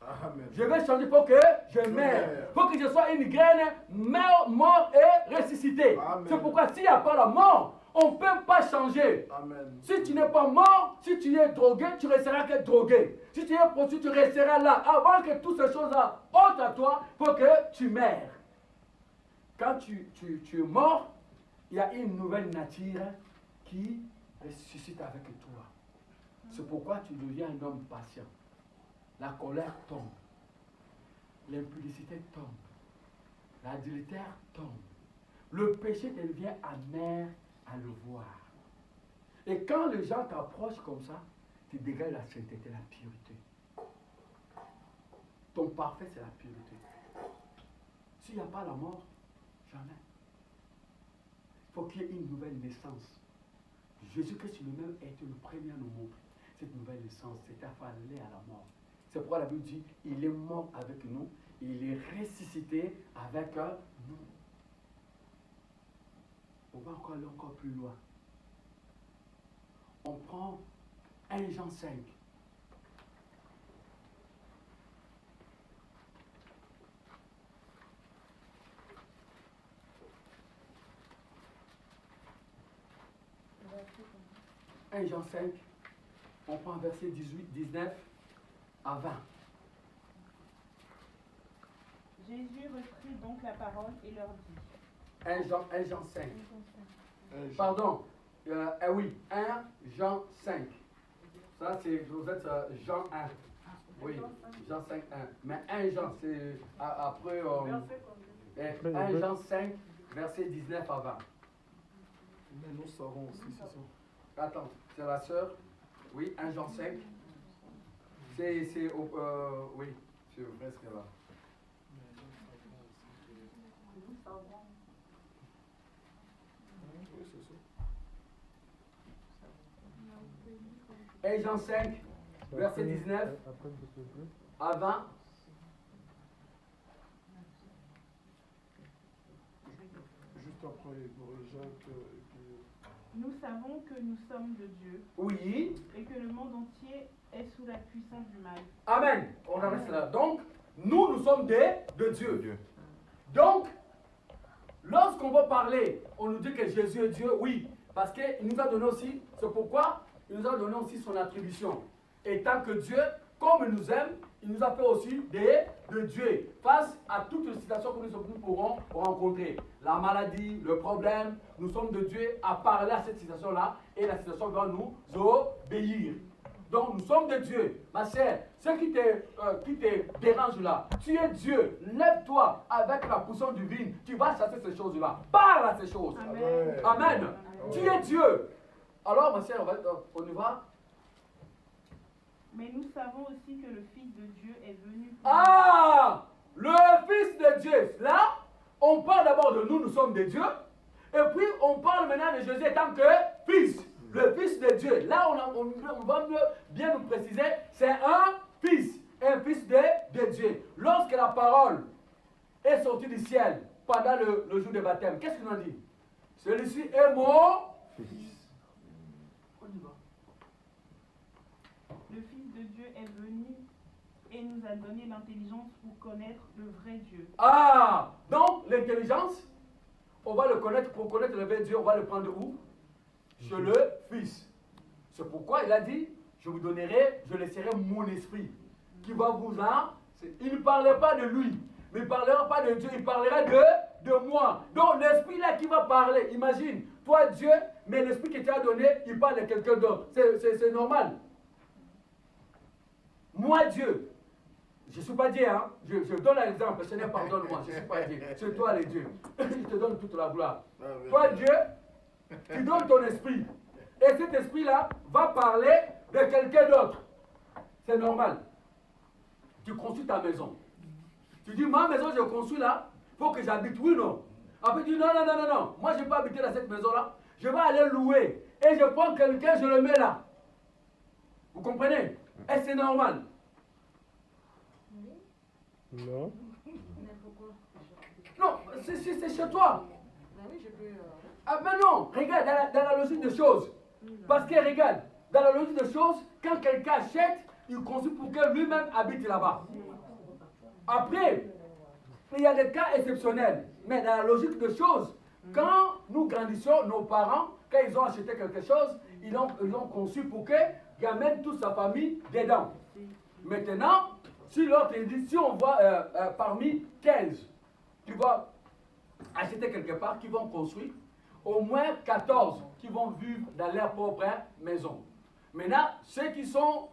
Amen. Je vais changer pour que je meure. Pour que je sois une graine mort et ressuscité. C'est pourquoi s'il n'y a pas la mort, on ne peut pas changer. Amen. Si tu n'es pas mort, si tu es drogué, tu resteras que drogué. Si tu es prostitué, tu resteras là. Avant que toutes ces choses-là entrent à toi, pour que tu meurs. Quand tu es mort, il y a une nouvelle nature qui ressuscite avec toi. C'est pourquoi tu deviens un homme patient. La colère tombe. L'impudicité tombe. L'adultère tombe. Le péché devient amer à le voir. Et quand les gens t'approchent comme ça, tu dégages la sainteté, la pureté. Ton parfait, c'est la pureté. S'il n'y a pas la mort, jamais. Il faut qu'il y ait une nouvelle naissance. Jésus-Christ lui-même a été le premier à nous montrer cette nouvelle naissance, cette affalée à la mort. C'est pourquoi la Bible dit, il est mort avec nous, il est ressuscité avec nous. On va encore aller encore plus loin. On prend 1 Jean 5. « 1 Jean 5, on prend verset 18, 19 à 20. Jésus reprit donc la parole et leur dit. 1 Jean 5. Pardon. Oui, 1 Jean 5. Ça, c'est, vous êtes Jean 1. Oui, Jean 5, 1. Mais 1 Jean, c'est après. 1 Jean 5, verset 19 à 20. Mais nous savons aussi, c'est ça. Attends, c'est la sœur. Oui, 1 Jean 5. Oui, c'est presque là. Oui, c'est ça. 1 Jean 5, verset 19 à 20. Juste après, pour Jacques et puis... Nous savons que nous sommes de Dieu. Oui. Et que le monde entier est sous la puissance du mal. Amen. On en reste là. Donc, nous sommes de Dieu. Donc, lorsqu'on va parler, on nous dit que Jésus est Dieu, oui. Parce qu'il nous a donné aussi, c'est pourquoi il nous a donné aussi son attribution. Étant que Dieu, comme il nous aime, il nous a fait aussi de Dieu. Face à toutes les situations que nous pourrons rencontrer. La maladie, le problème, nous sommes de Dieu à parler à cette situation-là et la situation va nous obéir. Donc nous sommes de Dieu. Ma chère, ce qui te dérange là, tu es Dieu. Lève-toi avec la puissance divine. Tu vas chasser ces choses-là. Parle à ces choses. Amen. Amen. Tu es Dieu. Alors ma chère, on y va. Mais nous savons aussi que le Fils de Dieu est venu. Ah! Le Fils de Dieu. Là, on parle d'abord de nous, nous sommes des dieux. Et puis, on parle maintenant de Jésus étant que Fils. Le Fils de Dieu. Là, on va bien nous préciser, c'est un Fils de Dieu. Lorsque la parole est sortie du ciel pendant le jour de baptême, qu'est-ce qu'on a dit? Celui-ci est mon Fils. On y va. Le Fils de Dieu est venu et nous a donné l'intelligence pour connaître le vrai Dieu. Ah! Donc, l'intelligence, on va le connaître, pour connaître le vrai Dieu, on va le prendre où? Chez le Fils. C'est pourquoi il a dit, je vous donnerai, je laisserai mon esprit, qui va vous il ne parlait pas de lui, mais il ne parlera pas de Dieu, il parlera de moi. Donc, l'esprit là qui va parler, imagine, toi Dieu, mais l'esprit qui t'a donné, il parle de quelqu'un d'autre. C'est normal. Moi Dieu, je ne suis pas Dieu, hein. Je donne l'exemple, Seigneur, pardonne-moi, je ne suis pas Dieu. C'est toi le Dieu. Il te donne toute la gloire. Toi Dieu, tu donnes ton esprit. Et cet esprit-là va parler de quelqu'un d'autre. C'est normal. Tu construis ta maison. Tu dis, ma maison, je construis là, il faut que j'habite, oui ou non? Après, tu dis, non, non, non, non, non, moi, je ne vais pas habiter dans cette maison-là, je vais aller louer. Et je prends quelqu'un, je le mets là. Vous comprenez? Est-ce que c'est normal? Non. Non, c'est chez toi. Ah ben non, regarde, dans la logique des choses. Parce que regarde, dans la logique des choses, quand quelqu'un achète, il construit pour que lui-même habite là-bas. Après, il y a des cas exceptionnels. Mais dans la logique des choses, quand nous grandissons, nos parents, quand ils ont acheté quelque chose, ils l'ont conçu pour qu'ils amènent toute sa famille dedans. Maintenant, si l'autre dit, si on voit parmi 15, tu vas acheter quelque part, qui vont construire, au moins 14 qui vont vivre dans leur propre maison. Maintenant, ceux qui sont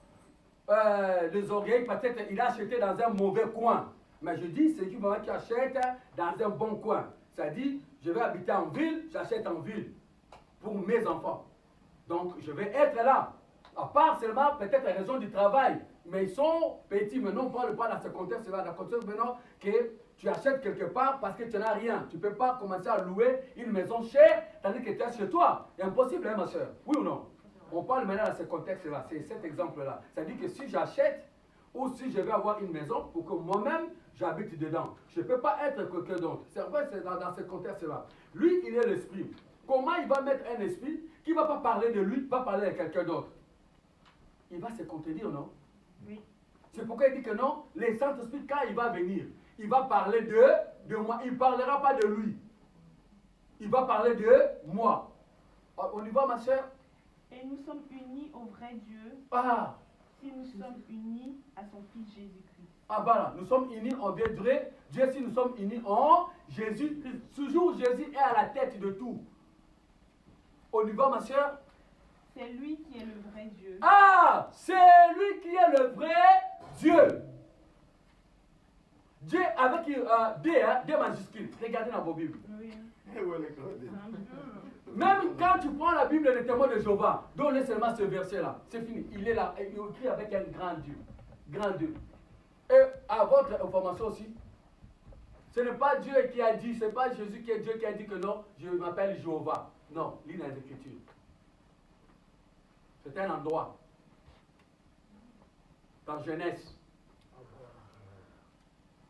des orgueils, peut-être il a acheté dans un mauvais coin. Mais je dis, c'est qui achète dans un bon coin. C'est-à-dire, je vais habiter en ville, j'achète en ville pour mes enfants. Donc, je vais être là. À part seulement, peut-être à raison du travail. Mais ils sont petits. Maintenant, on ne parle pas dans ce contexte-là. Dans le contexte maintenant que tu achètes quelque part parce que tu n'as rien. Tu ne peux pas commencer à louer une maison chère tandis que tu es chez toi. C'est impossible, hein, ma soeur? Oui ou non? On parle maintenant dans ce contexte-là. C'est cet exemple-là. C'est-à-dire que si j'achète ou si je vais avoir une maison pour que moi-même j'habite dedans, je ne peux pas être quelqu'un d'autre. C'est vrai, c'est dans ce contexte-là. Lui, il est l'esprit. Comment il va mettre un esprit qui ne va pas parler de lui, va parler de quelqu'un d'autre? Il va se contredire, non? Oui. C'est pourquoi il dit que non, le Saint-Esprit, quand il va venir, il va parler de moi. Il ne parlera pas de lui. Il va parler de moi. On y va, ma soeur? Et nous sommes unis au vrai Dieu Ah, si nous sommes unis à son Fils Jésus-Christ. ah voilà, nous sommes unis en Dieu, Dieu si nous sommes unis en Jésus-Christ. Toujours Jésus est à la tête de tout. On y va, ma soeur? C'est lui qui est le vrai Dieu. Ah, c'est lui qui est le vrai Dieu. Dieu avec D majuscule. Regardez dans vos Bibles. Oui. Même quand tu prends la Bible des témoins de Jéhovah, donnez seulement ce verset-là. C'est fini. Il est là. Il écrit avec un grand Dieu. Grand Dieu. Et à votre information aussi, ce n'est pas Dieu qui a dit, ce n'est pas Jésus qui est Dieu qui a dit que non, je m'appelle Jéhovah. Non, lis dans les Écritures. C'est un endroit. Dans Genèse.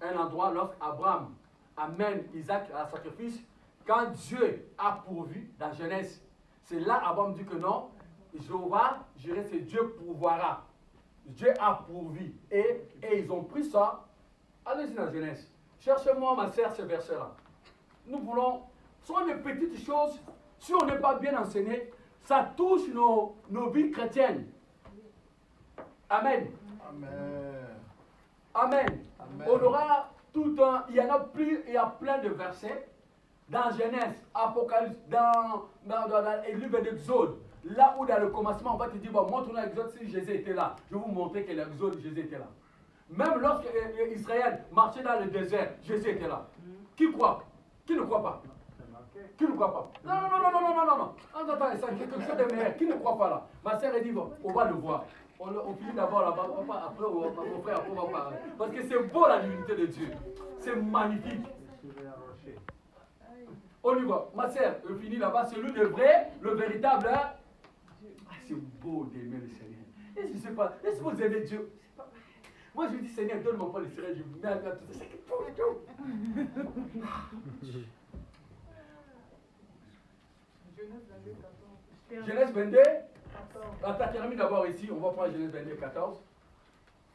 Un endroit lorsqu'Abraham amène Isaac à sacrifice. Quand Dieu a pourvu dans Genèse, c'est là Abraham dit que non, Jéhovah, je dirais, c'est Dieu pourvoira. Dieu a pourvu. Et ils ont pris ça. Allez-y dans Genèse. Cherchez-moi, ma sœur, ce verset-là. Nous voulons, ce sont des petites choses, si on n'est pas bien enseigné, ça touche nos vies chrétiennes. Amen. Amen. Amen. Amen. On aura tout un, il y en a plus, il y a plein de versets dans Genèse, Apocalypse, dans le livre d'Exode, là où dans le commencement, on va te dire, bon, montre-nous l'Exode si Jésus était là. Je vais vous montrer que l'Exode, Jésus était là. Même lorsque Israël marchait dans le désert, Jésus était là. Qui croit? Qui ne croit pas? Qui ne croit pas? Non, non, non, non, non, non, non, non. Attends, c'est quelque chose de meilleur. Qui ne croit pas là? Ma sœur a dit, bon, on va le voir. On finit d'abord là-bas, après mon frère, après on va parler. Parce que c'est beau la divinité de Dieu. C'est magnifique. On y va. Ma sœur, on finit là-bas. C'est lui le vrai, le véritable. Ah, c'est beau d'aimer le Seigneur. Et je ne sais pas, est-ce que vous aimez Dieu? Moi je dis, Seigneur, donne-moi pas le Seigneur, je vous mets à tout ça. C'est tout et tout. Genèse 22. Attends, termine d'abord ici. On va prendre Genèse 22, 14.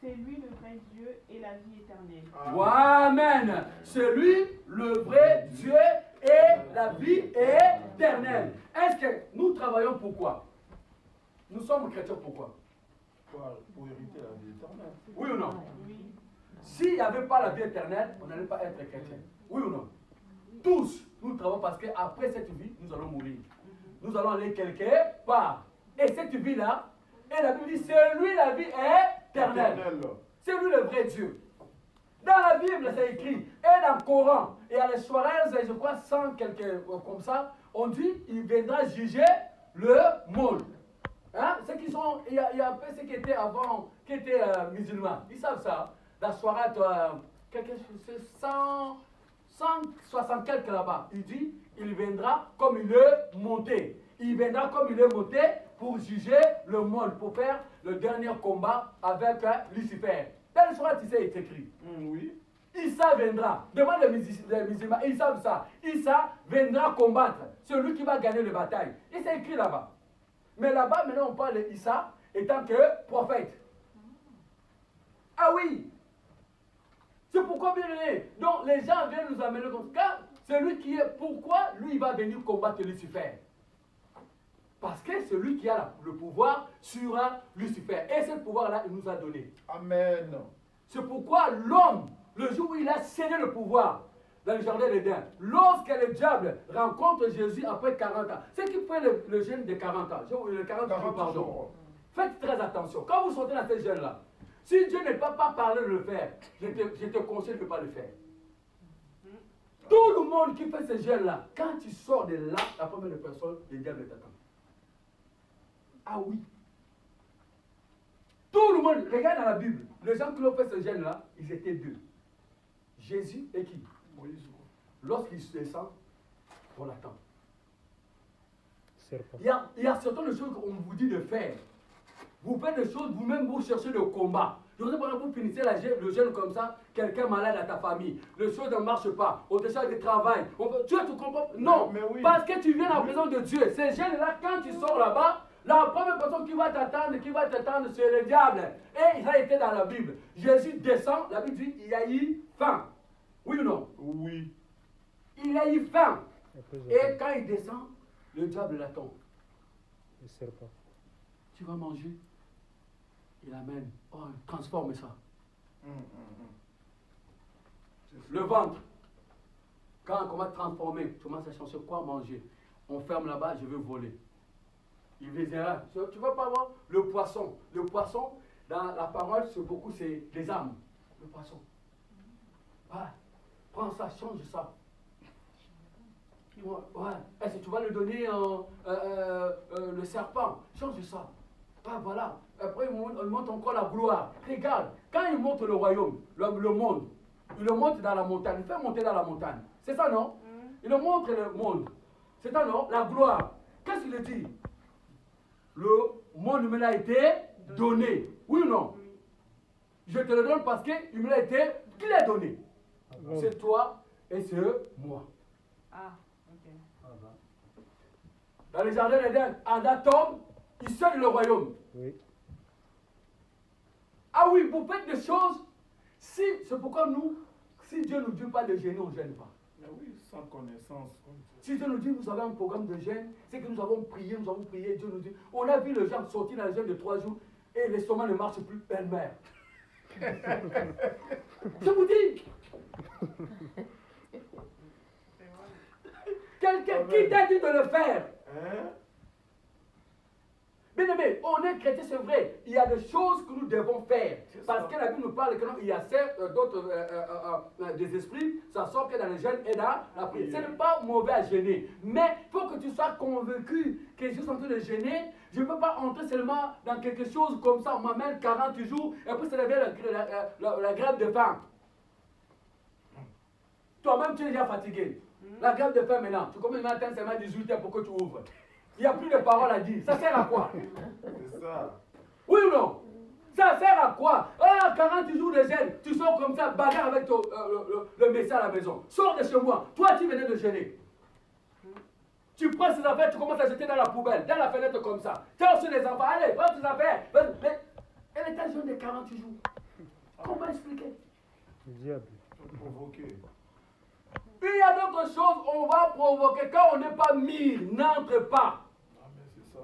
C'est lui le vrai Dieu et la vie éternelle. Amen. C'est lui le vrai Dieu et la vie éternelle. Est-ce que nous travaillons pour quoi? Nous sommes chrétiens pourquoi? Pour hériter la vie éternelle. Oui ou non? Oui. S'il n'y avait pas la vie éternelle, on n'allait pas être chrétien. Oui ou non? Tous, nous travaillons parce qu'après cette vie, nous allons mourir. Nous allons aller quelque part. Et cette vie-là, et la Bible dit, c'est lui la vie éternelle. C'est lui le vrai Dieu. Dans la Bible, c'est écrit. Et dans le Coran, et à l'Essuarez, je crois, 100 quelque comme ça, on dit, il viendra juger le monde. Hein? Ceux qui sont, il y a un peu ceux qui étaient avant, qui étaient musulmans. Ils savent ça. Dans Suarat c'est 160 quelques là-bas. Il dit, il viendra comme il est monté. Il viendra comme il est monté pour juger le monde, pour faire le dernier combat avec Lucifer. Dans l'histoire, tu sais, il est écrit. Oui. Issa viendra. Demande les musulmans, ils savent ça. Issa viendra combattre. C'est lui qui va gagner la bataille. Et c'est écrit là-bas. Mais là-bas, maintenant, on parle d'Issa étant que prophète. Ah oui. C'est pourquoi, bien aimé. Donc, les gens viennent nous amener comme ça. C'est lui qui est. Pourquoi lui, il va venir combattre Lucifer? Parce que c'est lui qui a le pouvoir sur Lucifer. Et ce pouvoir-là, il nous a donné. Amen. C'est pourquoi l'homme, le jour où il a cédé le pouvoir dans le jardin d'Éden, lorsque le diable rencontre Jésus après 40 ans, c'est qui fait le jeûne de 40 ans, le 40 jours, pardon. Faites très attention. Quand vous sortez dans ce jeûne-là, si Dieu n'est pas parlé de le faire, je te conseille de ne pas le faire. Tout le monde qui fait ce jeûne-là, quand tu sors de là, la première personne, le diable t'attend. Ah oui. Tout le monde, regarde dans la Bible, les gens qui ont fait ce jeûne-là, ils étaient deux. Jésus et qui? Moïse. Lorsqu'il se descend, on l'attend. Serpent. Il y a certaines choses qu'on vous dit de faire. Vous faites des choses, vous-même, vous cherchez le combat. Je vous dis, par exemple, vous finissez le jeûne comme ça, quelqu'un malade à ta famille, les choses ne marchent pas, on te cherche de travail, tu comprends? Non, mais oui. Parce que tu viens dans la présence de Dieu. Ces jeûnes-là, quand tu sors là-bas, la première personne qui va t'attendre, c'est le diable. Et il a été dans la Bible. Jésus descend, la Bible dit, il a eu faim. Oui ou non? Oui. Il a eu faim. Et quand il descend, le diable l'attend. Le serpent. Tu vas manger. Il amène. Oh, transforme ça. Le ventre. Quand on commence à transformer, tu commences à chercher quoi manger. On ferme là-bas, je veux voler. Il viendra. Tu vas pas voir le poisson. Le poisson, dans la parole, c'est des âmes. Le poisson. Ah, prends ça, change ça. Ouais. Est-ce que tu vas lui donner le serpent? Change ça. Ah, voilà. Après, il montre encore la gloire. Regarde, quand il montre le royaume, le monde, il le montre dans la montagne. Il fait monter dans la montagne. C'est ça, non? Il le montre le monde. C'est ça, non? La gloire. Qu'est-ce qu'il dit? Le monde me l'a été donné. Oui ou non? Je te le donne parce qu'il me l'a été, qui l'a donné? C'est toi et c'est moi. Ah, ok. Dans les jardins d'Éden, Adam tombe, il cède le royaume. Oui. Ah oui, vous faites des choses. C'est pourquoi nous, si Dieu ne nous dit pas de gêner, on ne gêne pas. Mais oui, sans connaissance. Si Dieu nous dit, vous avez un programme de gêne, c'est que nous avons prié, Dieu nous dit. On a vu les gens sortir dans le jeûne de 3 jours et l'estomac ne marche plus, belle-mère. Je vous dis. Quelqu'un qui t'a dit de le faire? Hein? Bien aimé, on est chrétien, c'est vrai. Il y a des choses que nous devons faire. Parce que la Bible nous parle que non, il y a d'autres des esprits, ça sort que dans le jeûne et dans la prière. Ce n'est pas mauvais à gêner. Mais il faut que tu sois convaincu que je suis en train de gêner. Je ne peux pas entrer seulement dans quelque chose comme ça. On m'amène 40 jours et puis ça devient la grève de faim. Toi-même, tu es déjà fatigué. La grève de faim maintenant. Tu commences maintenant seulement à 18h pour que tu ouvres. Il n'y a plus de paroles à dire. Ça sert à quoi? C'est ça. Oui ou non? Ça sert à quoi? Ah, 40 jours de jeûne, tu sors comme ça, bagarre avec le médecin à la maison. Sors de chez moi. Toi, tu venais de gêner. Tu prends ces affaires, tu commences à jeter dans la poubelle, dans la fenêtre comme ça. Tu as aussi les enfants. Allez, prends tes affaires. Elle est en jeûne de 40 jours. Comment expliquer? Le diable. Provoquer. Il y a d'autres choses, on va provoquer. Quand on n'est pas mis, n'entre pas. Ah, mais c'est ça.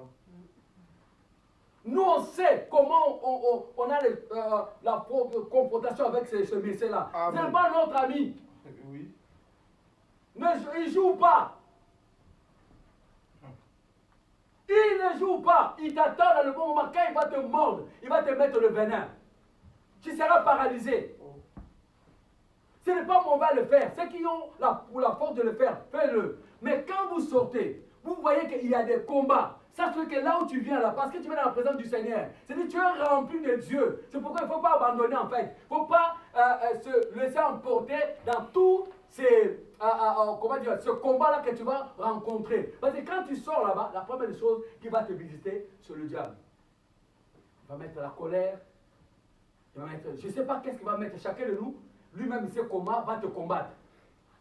Nous, on sait comment on a la confrontation avec ce médecin-là. Ce n'est pas notre ami. Oui. Il ne joue pas. Il ne joue pas. Il t'attend dans le bon moment. Quand il va te mordre, il va te mettre le venin. Tu seras paralysé. Ce n'est pas mauvais à le faire. Ceux qui ont la force de le faire, faites-le. Mais quand vous sortez, vous voyez qu'il y a des combats. Sache que là où tu viens là, parce que tu viens dans la présence du Seigneur, c'est-à-dire que tu es rempli de Dieu. C'est pourquoi il ne faut pas abandonner en fait. Il ne faut pas se laisser emporter dans tous ces, comment dire, ce combat-là que tu vas rencontrer. Parce que quand tu sors là-bas, la première des choses qui va te visiter, c'est le diable. Il va mettre la colère. Il va mettre, je ne sais pas qu'est-ce qu'il va mettre. Chacun de nous, lui-même, il sait comment va te combattre.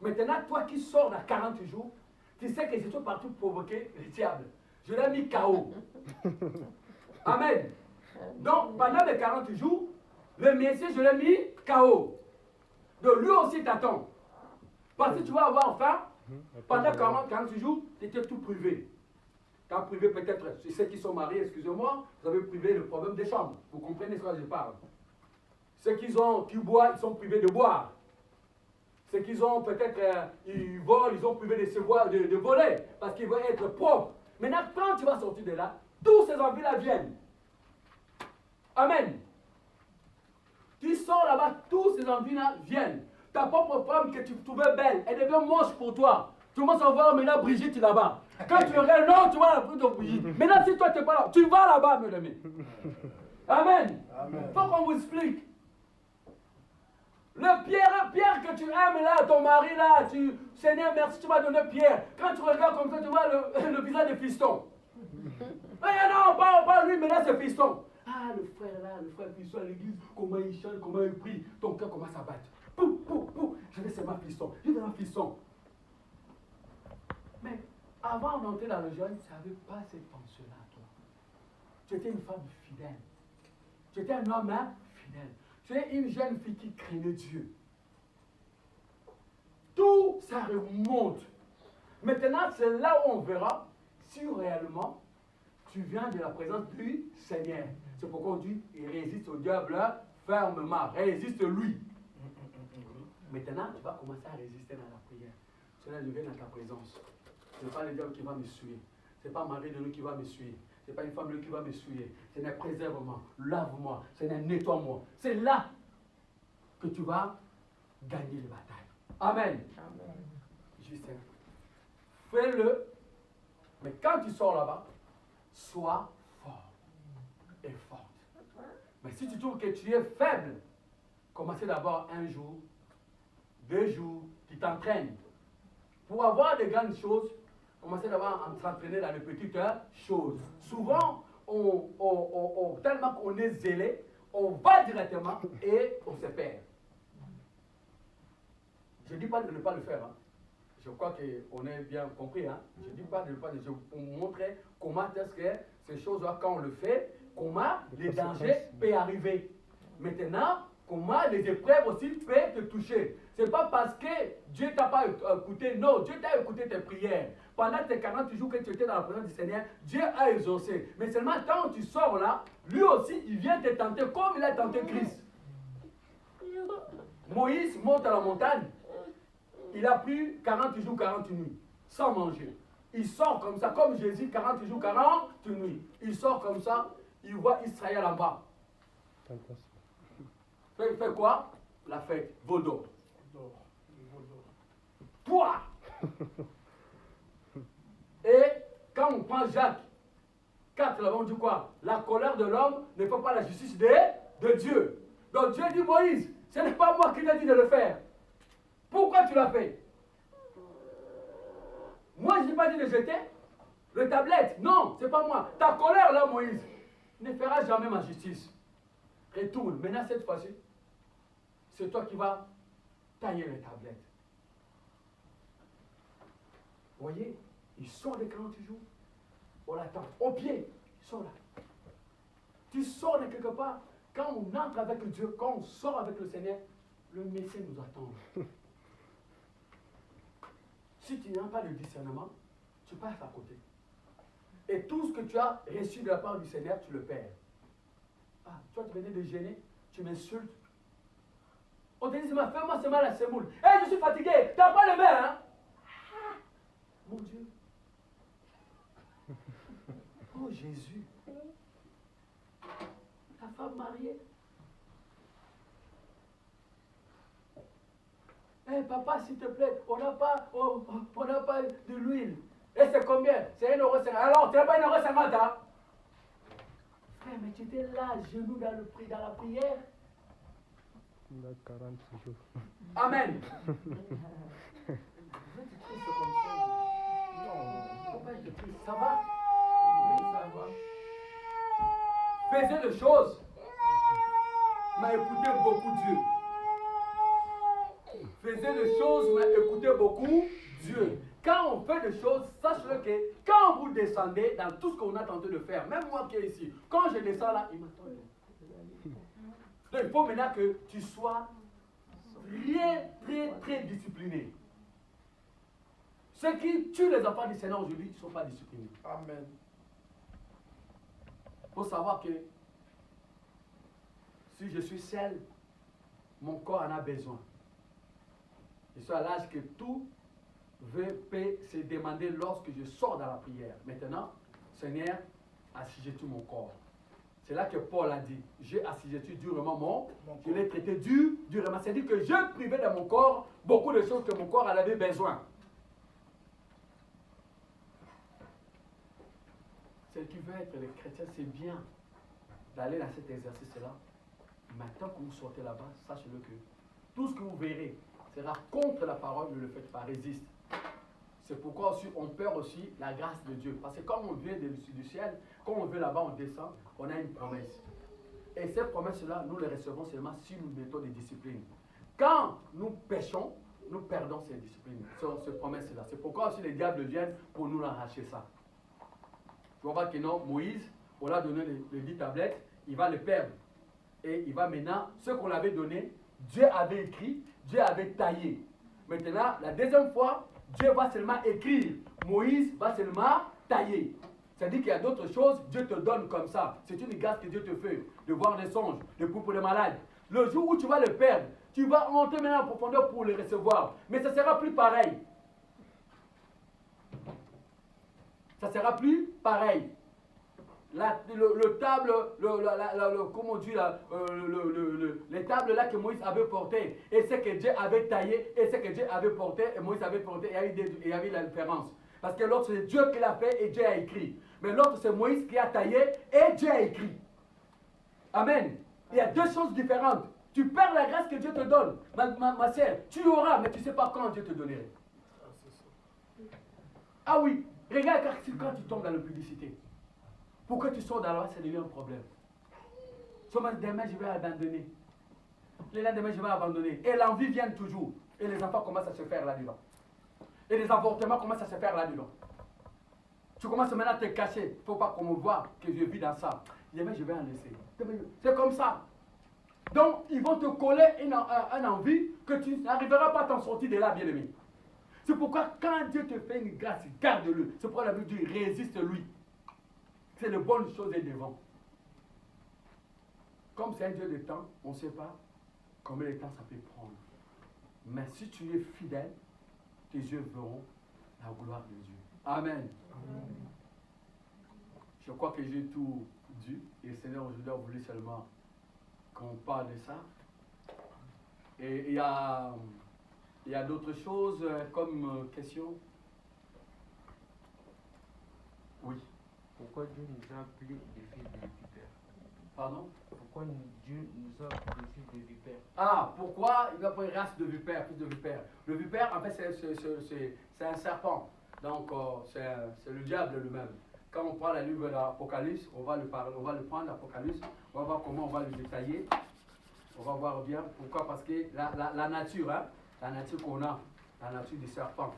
Maintenant, toi qui sors dans 40 jours, tu sais que je suis parti provoquer le diable. Je l'ai mis KO. Amen. Donc, pendant les 40 jours, le Messie, je l'ai mis KO. Donc, lui aussi t'attend. Parce que tu vas avoir faim, pendant 40 jours, tu étais tout privé. Tu as privé peut-être, ceux qui sont mariés, excusez-moi, vous avez privé le problème des chambres. Vous comprenez ce que je parle. Ceux qui boivent, ils sont privés de boire. Ceux qui ont peut-être, ils volent, ils ont privé de voler, parce qu'ils veulent être propres. Maintenant, quand tu vas sortir de là, tous ces envies-là viennent. Amen. Tu sors là-bas, tous ces envies-là viennent. Ta propre femme que tu trouvais belle, elle devient moche pour toi. Tu commences à voir maintenant Brigitte là-bas. Quand tu regardes, non, tu vois la plus de Brigitte. Maintenant, si toi tu n'es pas là, tu vas là-bas, mes amis. Amen. Il faut qu'on vous explique. Le Pierre que tu aimes là, ton mari là, Seigneur, merci, tu m'as donné Pierre. Quand tu regardes comme ça, tu vois le visage de fiston. Non, pas lui, mais là c'est fiston. Ah, le frère fiston à l'église, comment il chante, comment il prie, ton cœur commence à battre. Pou, pou, pou, je vais c'est ma fiston, je vais ma fiston. Mais avant d'entrer dans le jeûne, tu n'avais pas cette pensée-là, toi. Tu étais une femme fidèle. Tu étais un homme fidèle. Tu es une jeune fille qui craignait Dieu. Tout ça remonte. Maintenant, c'est là où on verra si réellement tu viens de la présence du Seigneur. C'est pourquoi on dit, il résiste au diable fermement. Résiste-lui. Maintenant, tu vas commencer à résister dans la prière. Cela devient dans ta présence. Ce n'est pas le diable qui va me suivre. Ce n'est pas Marie de nous qui va me suivre. Ce n'est pas une femme qui va me suivre. C'est un préserve-moi, lave-moi, c'est un nettoie-moi. C'est là que tu vas gagner les batailles. Amen. Amen. Juste, fais-le. Mais quand tu sors là-bas, sois fort et forte. Mais si tu trouves que tu es faible, commencez d'abord 1 jour, 2 jours, tu t'entraînes. Pour avoir de grandes choses, commencez d'abord à s'entraîner dans les petites choses. Souvent, tellement qu'on est zélé, on va directement et on se perd. Je ne dis pas de ne pas le faire. Hein. Je crois qu'on est bien compris. Hein. Je ne dis pas de ne pas le faire. Je vous montrer comment est-ce que ces choses-là, quand on le fait, comment les dangers peuvent arriver. Maintenant, comment les épreuves aussi peuvent te toucher. Ce n'est pas parce que Dieu ne t'a pas écouté. Non, Dieu t'a écouté tes prières. Pendant tes 40 jours que tu étais dans la présence du Seigneur, Dieu a exaucé. Mais seulement quand tu sors là, lui aussi, il vient te tenter comme il a tenté Christ. Moïse monte à la montagne. Il a pris 40 jours, 40 nuits, sans manger. Il sort comme ça, comme Jésus, 40 jours, 40 nuits. Il sort comme ça, il voit Israël en bas. Il fait quoi? La fête, veau d'or. Toi! Et quand on prend Jacques 4, là-bas, on dit quoi? La colère de l'homme ne fait pas la justice de Dieu. Donc Dieu dit, Moïse, ce n'est pas moi qui t'ai dit de le faire. Pourquoi tu l'as fait? Moi, je n'ai pas dit de jeter le tablette. Non, ce n'est pas moi. Ta colère, là, Moïse, ne fera jamais ma justice. Retourne. Maintenant, cette fois-ci, c'est toi qui vas tailler les tablettes. Vous voyez, ils sont les 40 jours. On l'attend. Au pied, ils sont là. Tu sors de quelque part. Quand on entre avec Dieu, quand on sort avec le Seigneur, le Messie nous attend. Si tu n'as pas le discernement, tu passes à côté. Et tout ce que tu as reçu de la part du Seigneur, tu le perds. Ah, toi, tu venais de gêner, tu m'insultes. On te dit, fais-moi ce mal à semoule. Hé, je suis fatigué, tu n'as pas les mains, hein? Ah, mon Dieu. Oh, Jésus. Ta femme mariée. Hé, papa, s'il te plaît, on n'a pas de l'huile. Et c'est combien? C'est 1,50 €. Alors, tu n'as pas 1,50 €, hein? Frère, mais tu étais là, genoux dans la prière. Il a 40 jours. Amen. Vous êtes triste comme ça. Non, pourquoi je prie? Ça va? Oui, ça va. Faisez des choses. Mais écoutez beaucoup Dieu. Faisez des choses, mais écoutez beaucoup Dieu. Quand on fait des choses, sache-le que quand vous descendez dans tout ce qu'on a tenté de faire, même moi qui est ici, quand je descends là, il m'attend. Donc il faut maintenant que tu sois très discipliné. Ceux qui tuent les enfants du Seigneur aujourd'hui ne sont pas disciplinés. Amen. Il faut savoir que si je suis seul, mon corps en a besoin. Je suis à l'âge que tout peut se demander lorsque je sors dans la prière. Maintenant, Seigneur, assujettis mon corps. C'est là que Paul a dit, j'ai assujetti durement je l'ai traité durement. C'est-à-dire que je privais de mon corps beaucoup de choses que mon corps en avait besoin. Ceux qui veulent être des chrétiens, c'est bien d'aller dans cet exercice-là. Maintenant que vous sortez là-bas, sachez-le que tout ce que vous verrez sera contre la parole, ne le faites pas, résiste. C'est pourquoi aussi, on perd aussi la grâce de Dieu. Parce que quand on vient du ciel, quand on vient là-bas, on descend, on a une promesse. Et ces promesses-là, nous les recevons seulement si nous mettons des disciplines. Quand nous péchons, nous perdons ces disciplines, ces promesses-là. C'est pourquoi aussi les diables viennent pour nous arracher ça. Tu vas voir que non, Moïse, on l'a donné les 10 tablettes, il va les perdre. Et il va maintenant, ce qu'on l'avait donné, Dieu avait écrit, Dieu avait taillé. Maintenant, la deuxième fois, Dieu va seulement écrire, Moïse va seulement tailler. C'est-à-dire qu'il y a d'autres choses, Dieu te donne comme ça. C'est une grâce que Dieu te fait, de voir les songes, de prier pour les malades. Le jour où tu vas les perdre, tu vas monter maintenant en profondeur pour les recevoir. Mais ça ne sera plus pareil. Ça ne sera plus pareil. Le table, comment on dit là, les tables là que Moïse avait portées, et ce que Dieu avait taillé, et ce que Dieu avait porté, et Moïse avait porté, il y avait la différence. Parce que l'autre c'est Dieu qui l'a fait et Dieu a écrit. Mais l'autre c'est Moïse qui a taillé et Dieu a écrit. Amen. Il y a deux choses différentes. Tu perds la grâce que Dieu te donne. Ma sœur, tu auras, mais tu ne sais pas quand Dieu te donnerait. Ah oui, regarde quand tu tombes dans la publicité. Pourquoi tu sors dans la rue, ça devient un problème. Demain, je vais abandonner. Le lendemain, je vais abandonner. Et l'envie vient toujours. Et les enfants commencent à se faire là-dedans. Et les avortements commencent à se faire là-dedans. Tu commences maintenant à te cacher. Il ne faut pas qu'on me voie que je vis dans ça. Demain, je vais en laisser. C'est comme ça. Donc, ils vont te coller une envie que tu n'arriveras pas à t'en sortir de là, bien-aimé. C'est pourquoi quand Dieu te fait une grâce, garde-le. C'est pourquoi la Bible dit, résiste-lui. C'est de bonnes choses et devant. Comme c'est un Dieu de temps, on ne sait pas combien de temps ça peut prendre. Mais si tu es fidèle, tes yeux verront la gloire de Dieu. Amen. Amen. Je crois que j'ai tout dit. Et le Seigneur aujourd'hui a voulu seulement qu'on parle de ça. Et il y a d'autres choses comme question. Oui. Pourquoi Dieu nous a appelés des fils de vipères? Pardon? Pourquoi Dieu nous a appelés des fils de vipères? Ah, pourquoi il a pris race de vipère, fils de vipère? Le vipère, en fait, c'est un serpent. Donc, c'est le diable lui-même. Quand on prend la livre de l'Apocalypse, on va le prendre, l'Apocalypse, on va voir comment on va le détailler. On va voir bien pourquoi, parce que la nature, hein, la nature qu'on a, la nature du serpent.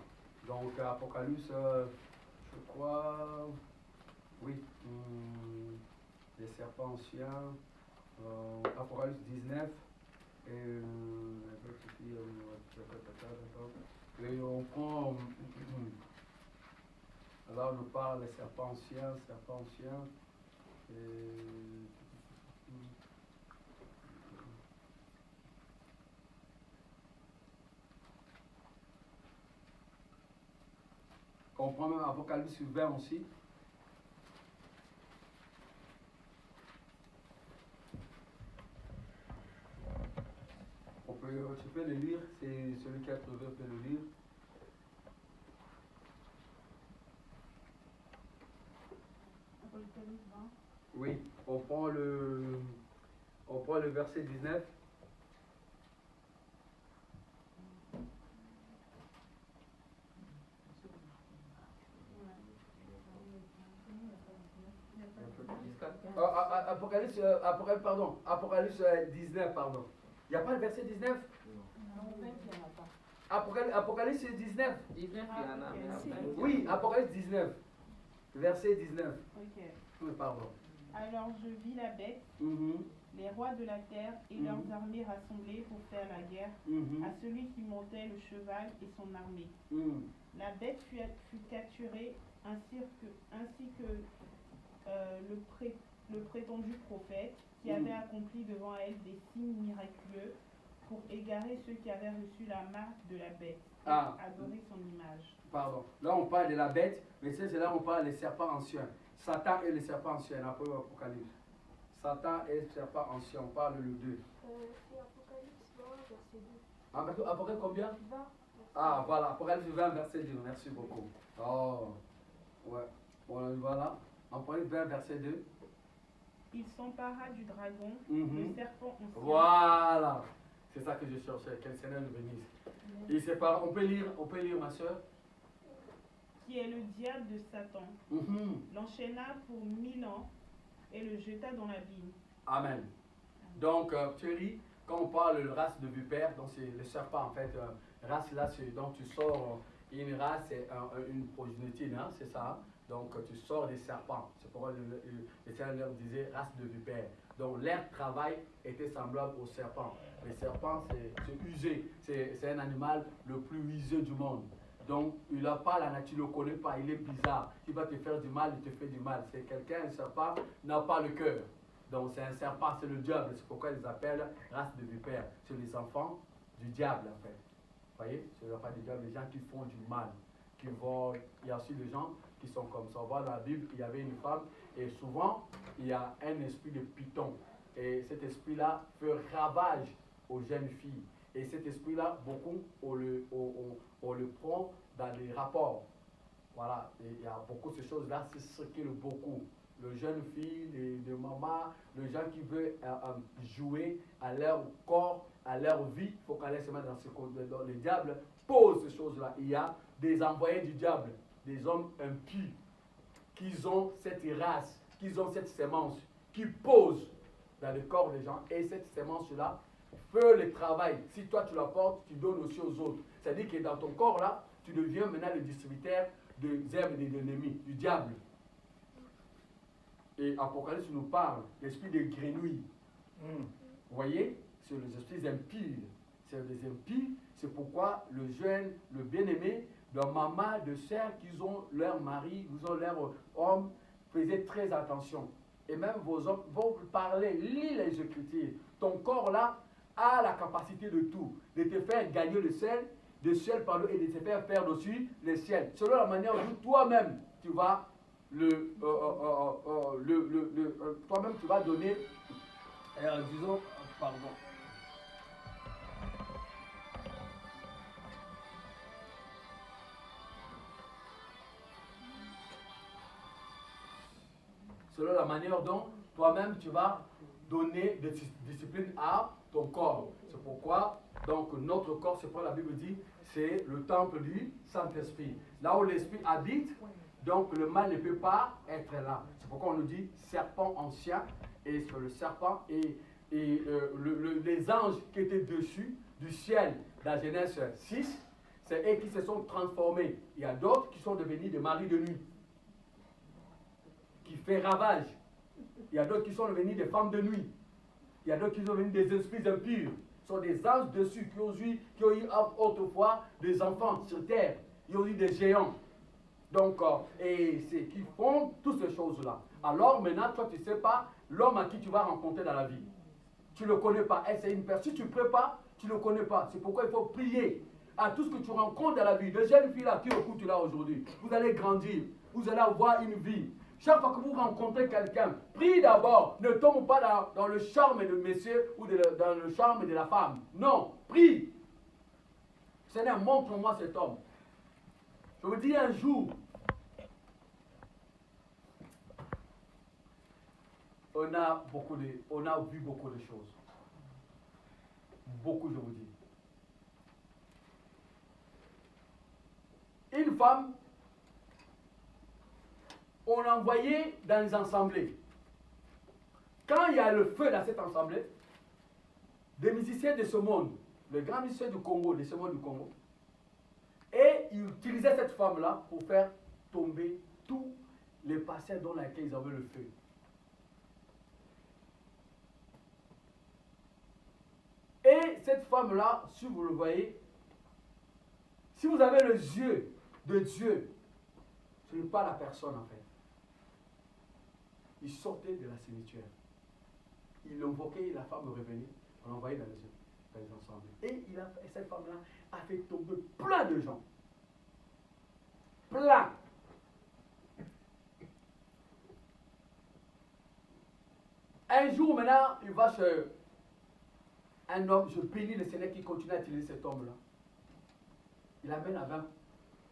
Donc, Apocalypse, je crois... Oui, les serpents anciens, Apocalypse 19, et on prend, alors on nous parle des serpents anciens, on prend même Apocalypse 20 aussi. Tu peux le lire, c'est celui qui a trouvé peut le lire. Oui, on prend le verset 19. Apocalypse 19, pardon. Il n'y a pas le verset 19? Apocalypse 19. 19, il y en a, mais après. Oui, Apocalypse 19. Verset 19. Ok. Oui, pardon. Alors je vis la bête, les rois de la terre et leurs armées rassemblées pour faire la guerre à celui qui montait le cheval et son armée. La bête fut capturée ainsi que le prétendu prophète qui avait accompli devant elle des signes miraculeux pour égarer ceux qui avaient reçu la marque de la bête et adorer son image. Pardon. Là, on parle de la bête, mais c'est là on parle des serpents anciens. Satan et les serpents anciens, après l'Apocalypse. Satan et les serpents anciens, on parle le 2. C'est Apocalypse 20, verset 2. Apocalypse combien? 20. Ah, voilà, Apocalypse 20, verset 2. Merci beaucoup. Oh, ouais. Bon, voilà. Apocalypse 20, verset 2. Il s'empara du dragon, le serpent ancien. Voilà. C'est ça que je cherchais. Que le Seigneur nous bénisse. Il sépare. On peut lire, ma soeur. Qui est le diable de Satan, l'enchaîna pour 1000 ans et le jeta dans l'abîme. Amen. Donc, Thierry, quand on parle de race de vipère, donc c'est le serpent en fait, race là, donc tu sors une race, c'est une progéniture, hein, c'est ça. Donc tu sors des serpents. C'est pourquoi le Seigneur leur disait race de vipère. Donc leur travail était semblable au serpent. Le serpent, c'est usé, c'est un animal le plus usé du monde. Donc, il n'a pas la nature, tu ne le connais pas, il est bizarre. Il va te faire du mal, il te fait du mal. C'est quelqu'un, un serpent, n'a pas le cœur. Donc, c'est un serpent, c'est le diable. C'est pourquoi ils appellent race de vipère. C'est les enfants du diable, en fait. Vous voyez, c'est les enfants du diable, les gens qui font du mal. Qui vont, il y a aussi des gens qui sont comme ça. On voit dans la Bible, il y avait une femme, et souvent, il y a un esprit de python. Et cet esprit-là fait ravage aux jeunes filles. Et cet esprit-là, beaucoup, on le prend dans les rapports. Voilà, et il y a beaucoup de ces choses-là, c'est ce qui est beaucoup. Le jeune fille, les mamans, les gens qui veulent jouer à leur corps, à leur vie, il faut qu'elle se mette dans ce côté. Le diable pose ces choses-là. Il y a des envoyés du diable, des hommes impies, qui ont cette race, qui ont cette sémence, qui posent dans le corps des gens. Et cette sémence-là, fais le travail. Si toi tu la portes, tu donnes aussi aux autres. C'est-à-dire que dans ton corps là, tu deviens maintenant le distributeur des herbes et des ennemis, du diable. Et Apocalypse nous parle, l'esprit de grenouille. Vous voyez, c'est les esprits impies. C'est les impies, c'est pourquoi le jeune, le bien-aimé, de maman, de sœur, qui ont leur mari, qui ont leur homme, faisaient très attention. Et même vos hommes vont parler, lis les Écritures. Ton corps là, a la capacité de tout, de te faire gagner le ciel, de ciel par et de te faire perdre aussi le ciel. Selon la manière dont toi-même tu vas toi-même tu vas donner, disons, pardon. Selon la manière dont toi-même tu vas donner des disciplines à ton corps. C'est pourquoi, donc, notre corps, c'est pourquoi la Bible dit, c'est le temple du Saint-Esprit. Là où l'Esprit habite, donc le mal ne peut pas être là. C'est pourquoi on nous dit serpent ancien, et sur le serpent, et les anges qui étaient dessus, du ciel, dans Genèse 6, c'est eux qui se sont transformés. Il y a d'autres qui sont devenus des maris de nuit, qui fait ravage. Il y a d'autres qui sont devenus des femmes de nuit. Il y a d'autres qui sont devenus des esprits impurs. Ce sont des anges dessus qui ont eu autrefois des enfants sur terre. Ils ont eu des géants. Donc, et c'est qui font toutes ces choses-là. Alors maintenant, toi, tu ne sais pas l'homme à qui tu vas rencontrer dans la vie. Tu ne le connais pas. Et c'est une personne, si tu ne pries pas, tu ne le connais pas. C'est pourquoi il faut prier à tout ce que tu rencontres dans la vie. Les jeunes filles là qui écoutent là aujourd'hui, vous allez grandir. Vous allez avoir une vie. Chaque fois que vous rencontrez quelqu'un, prie d'abord. Ne tombe pas dans le charme de monsieur ou dans le charme de la femme. Non, prie. Seigneur, montre-moi cet homme. Je vous dis un jour, on a vu beaucoup de choses. Beaucoup, je vous dis. Une femme, on l'envoyait dans les assemblées. Quand il y a le feu dans cette assemblée, des musiciens de ce monde, les grands musiciens du Congo, de ce monde du Congo, et ils utilisaient cette femme-là pour faire tomber tous les patients dans lesquels ils avaient le feu. Et cette femme-là, si vous le voyez, si vous avez les yeux de Dieu, ce n'est pas la personne en fait. Il sortait de la cimetière. Il invoquait, la femme revenait, on l'envoyait dans les ensembles. Et cette femme-là a fait tomber plein de gens. Plein. Un jour maintenant, il va chez un homme, je bénis le Seigneur qui continue à utiliser cet homme-là. Il amène avec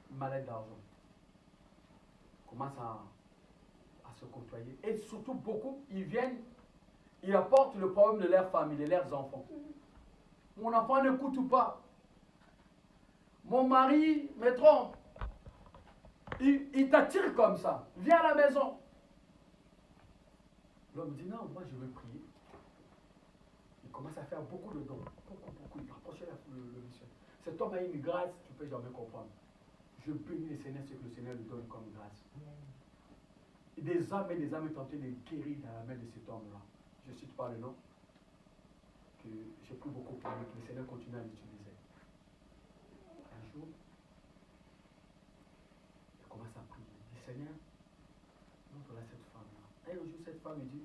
une mallette d'argent. Il commence à se côtoyer. Et surtout, beaucoup, ils viennent, ils apportent le problème de leur famille, de leurs enfants. Mon enfant n'écoute pas. Mon mari me trompe. Il t'attire comme ça. Viens à la maison. L'homme dit non, moi je veux prier. Il commence à faire beaucoup de dons. Beaucoup. Il rapprochait le monsieur. Cet homme a une grâce que tu ne peux jamais comprendre. Je bénis le Seigneur, ce que le Seigneur lui donne comme grâce. Et des âmes sont en train de guérir dans la main de cet homme-là. Je ne cite pas le nom. Que j'ai pris beaucoup pour lui, que le Seigneur continue à l'utiliser. Un jour, il commence à prier. Il dit Seigneur, montre-la cette femme-là. Et un jour, cette femme, il dit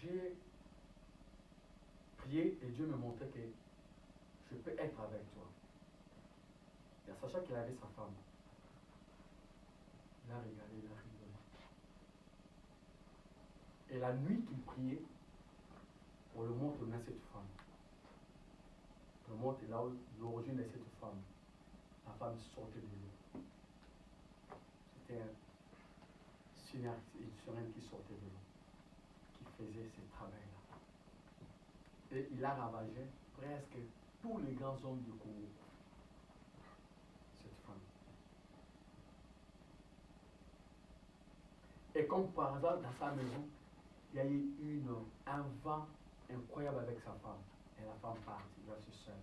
j'ai prié et Dieu me montrait que je peux être avec toi. Et en sachant qu'il avait sa femme, il a regardé, il a rigolé. Et la nuit qu'il priait, on le montre à cette femme. On le montre là où l'origine de cette femme. La femme sortait de l'eau. C'était une sirène qui sortait de l'eau, qui faisait ce travail-là. Et il a ravagé presque tous les grands hommes du Congo. Cette femme. Et comme par hasard, dans sa maison, il y a eu un vent incroyable avec sa femme. Et la femme partit, il va se seule.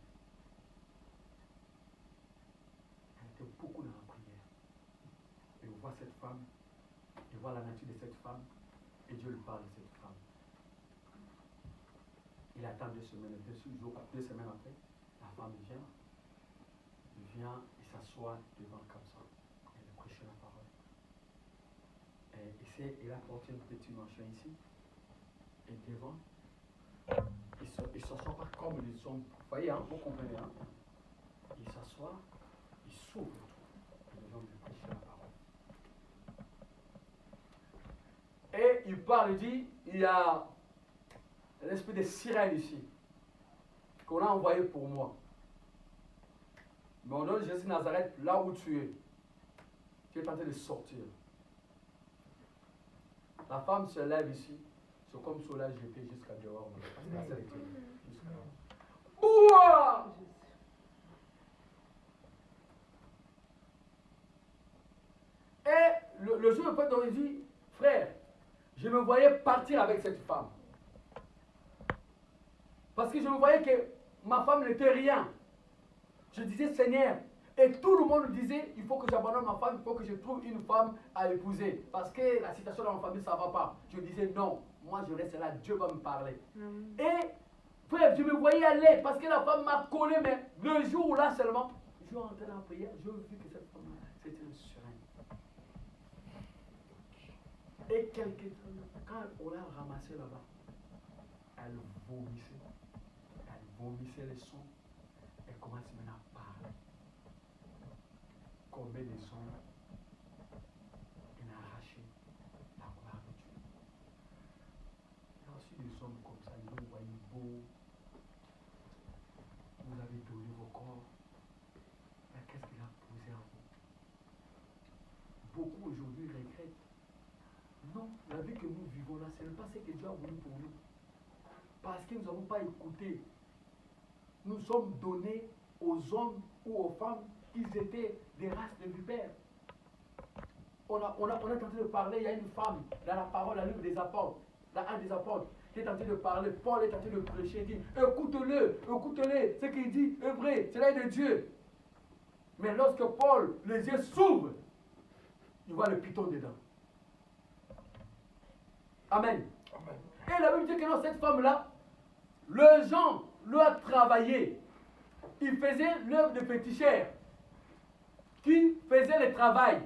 Elle était beaucoup dans la prière. Et on voit cette femme, il voit la nature de cette femme, et Dieu lui parle de cette femme. Il attend 2 semaines, 2 semaines après, la femme vient. Il vient, il s'assoit devant comme ça. Elle prêche la parole. Et il apporte un petit machin ici. Et devant, il s'assoit pas comme les hommes. Vous voyez, hein, vous comprenez, hein? Il s'assoit, il s'ouvre tout. Et les hommes lui prêchent la parole. Et il parle, il dit, il y a l'esprit de sirène ici, qu'on a envoyé pour moi. Mais on donne Jésus de Nazareth, là où tu es. Tu es tenté de sortir. La femme se lève ici. C'est comme si on l'a jeté jusqu'à dehors. Ouah! Et le jour de Pâques, il dit, frère, je me voyais partir avec cette femme. Parce que je me voyais que ma femme n'était rien. Je disais, Seigneur, et tout le monde disait, il faut que j'abandonne ma femme, il faut que je trouve une femme à épouser. Parce que la situation dans ma famille, ça ne va pas. Je disais, non, moi je reste là, Dieu va me parler. Et, frère, je me voyais aller, parce que la femme m'a collé, mais le jour là seulement, je rentrais dans la prière, je vis que cette femme, c'était une sirène. Et quand on l'a ramassée là-bas, elle vomissait les sons, elle commence maintenant à parler. Combien de sons elle a arraché la gloire de Dieu. Il y a aussi des hommes comme ça, ils vous voyez beau, vous avez donné vos corps, mais qu'est-ce qu'il a posé en vous? Beaucoup aujourd'hui regrettent. Non, la vie que nous vivons là, ce n'est pas ce que Dieu a voulu pour nous. Parce que nous n'avons pas écouté. Nous sommes donnés aux hommes ou aux femmes qui étaient des races de vipères. On est en train de parler, il y a une femme dans la parole, la livre des apôtres, dans un des apôtres, qui est en train de parler, Paul est en train de prêcher, il dit, écoute-le, ce qu'il dit est vrai, c'est l'œil de Dieu. Mais lorsque Paul, les yeux s'ouvrent, il voit le python dedans. Amen. Et la Bible dit que dans cette femme-là, le gens lui travaillé. Il faisait l'œuvre de fétichère qui faisait le travail.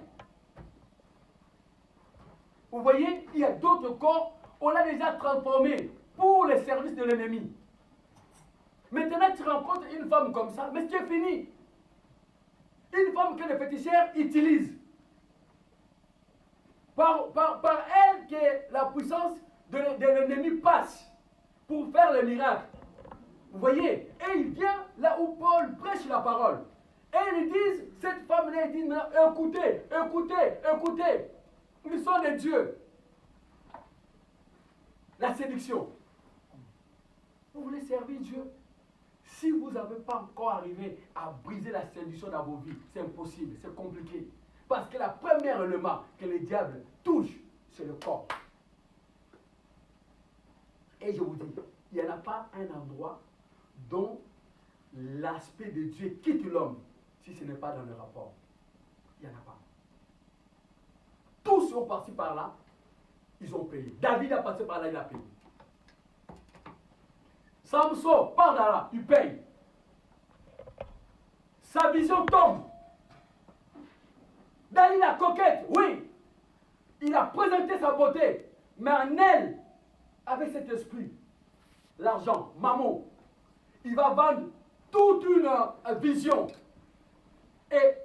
Vous voyez, il y a d'autres corps, on l'a déjà transformé pour le service de l'ennemi. Maintenant, tu rencontres une femme comme ça, mais c'est fini. Une femme que les féticheurs utilisent. Par elle que la puissance de l'ennemi passe pour faire le miracle. Vous voyez? Et il vient là où Paul prêche la parole. Et ils disent, cette femme-là, ils disent, écoutez, écoutez, écoutez. Ils sont des dieux. La séduction. Vous voulez servir Dieu? Si vous n'avez pas encore arrivé à briser la séduction dans vos vies, c'est impossible, c'est compliqué. Parce que la première élément que le diable touche, c'est le corps. Et je vous dis, il n'y en a pas un endroit dont l'aspect de Dieu quitte l'homme si ce n'est pas dans le rapport. Il n'y en a pas. Tous sont passés par là, ils ont payé. David a passé par là, il a payé. Samson part dans là, il paye. Sa vision tombe. David la coquette, oui. Il a présenté sa beauté. Mais en elle, avec cet esprit, l'argent, maman, il va vendre toute une vision. Et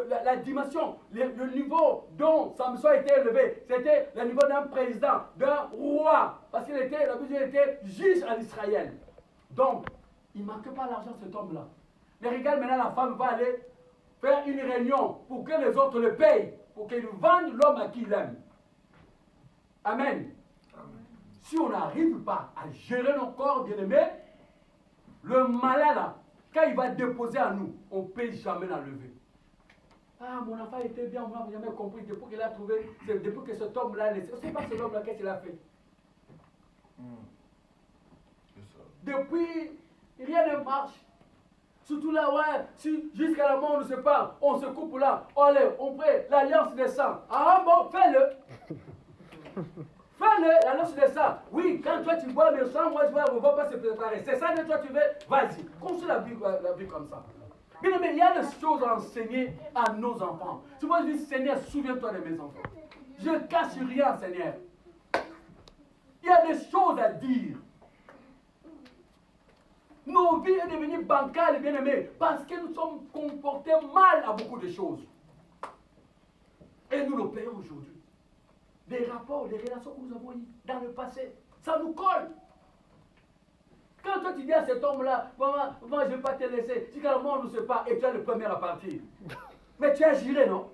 la dimension, le niveau dont Samson était élevé, c'était le niveau d'un président, d'un roi. Parce qu'il était, la vision était juge en Israël. Donc, il ne manque pas l'argent, cet homme-là. Mais regarde maintenant, la femme va aller faire une réunion pour que les autres le payent, pour qu'ils vendent l'homme à qui il aime. Amen. Amen. Si on n'arrive pas à gérer nos corps, bien-aimés, le malin là, quand il va déposer à nous, on ne peut jamais l'enlever. Ah, mon enfant était bien, moi, je n'ai jamais compris. Depuis qu'il a trouvé, depuis que cet homme-là, je ne sais pas cet homme-là, qu'est-ce qu'il a fait. Depuis, rien ne marche. Surtout là, ouais, si jusqu'à la mort on ne sait pas, on se coupe là, allez, on fait l'alliance des sangs. Ah bon, fais-le. Fais-le, l'alliance des sangs. Oui, quand toi tu bois le sang, moi je vois, on ne va pas se préparer. C'est ça que toi tu veux, vas-y, construis la vie comme ça. Bien, mais il y a des choses à enseigner à nos enfants. Tu vois, je dis, Seigneur, souviens-toi de mes enfants. Je ne cache rien, Seigneur. Il y a des choses à dire. Nos vies sont devenues bancales, bien-aimés, parce que nous sommes comportés mal à beaucoup de choses. Et nous le payons aujourd'hui. Des rapports, des relations que nous avons eues dans le passé, ça nous colle. Quand toi tu dis à cet homme-là, moi je ne vais pas te laisser, si quand on ne sait pas, et tu es le premier à partir. Mais tu as juré, non?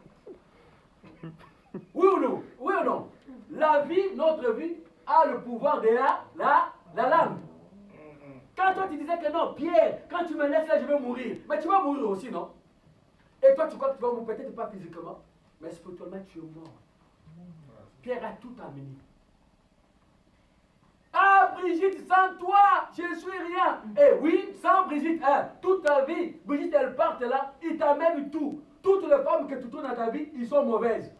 Oui ou non? Oui ou non? La vie, notre vie, a le pouvoir de la langue. Quand toi tu disais que non, Pierre, quand tu me laisses là, je vais mourir. Mais tu vas mourir aussi, non? Et toi tu crois que tu vas mourir, peut-être pas physiquement, mais spirituellement tu es mort. Pierre a tout amené. Ah Brigitte, sans toi, je ne suis rien. Et oui, sans Brigitte, toute ta vie, Brigitte elle part là, il t'amène tout. Toutes les femmes que tu tournes dans ta vie, ils sont mauvaises.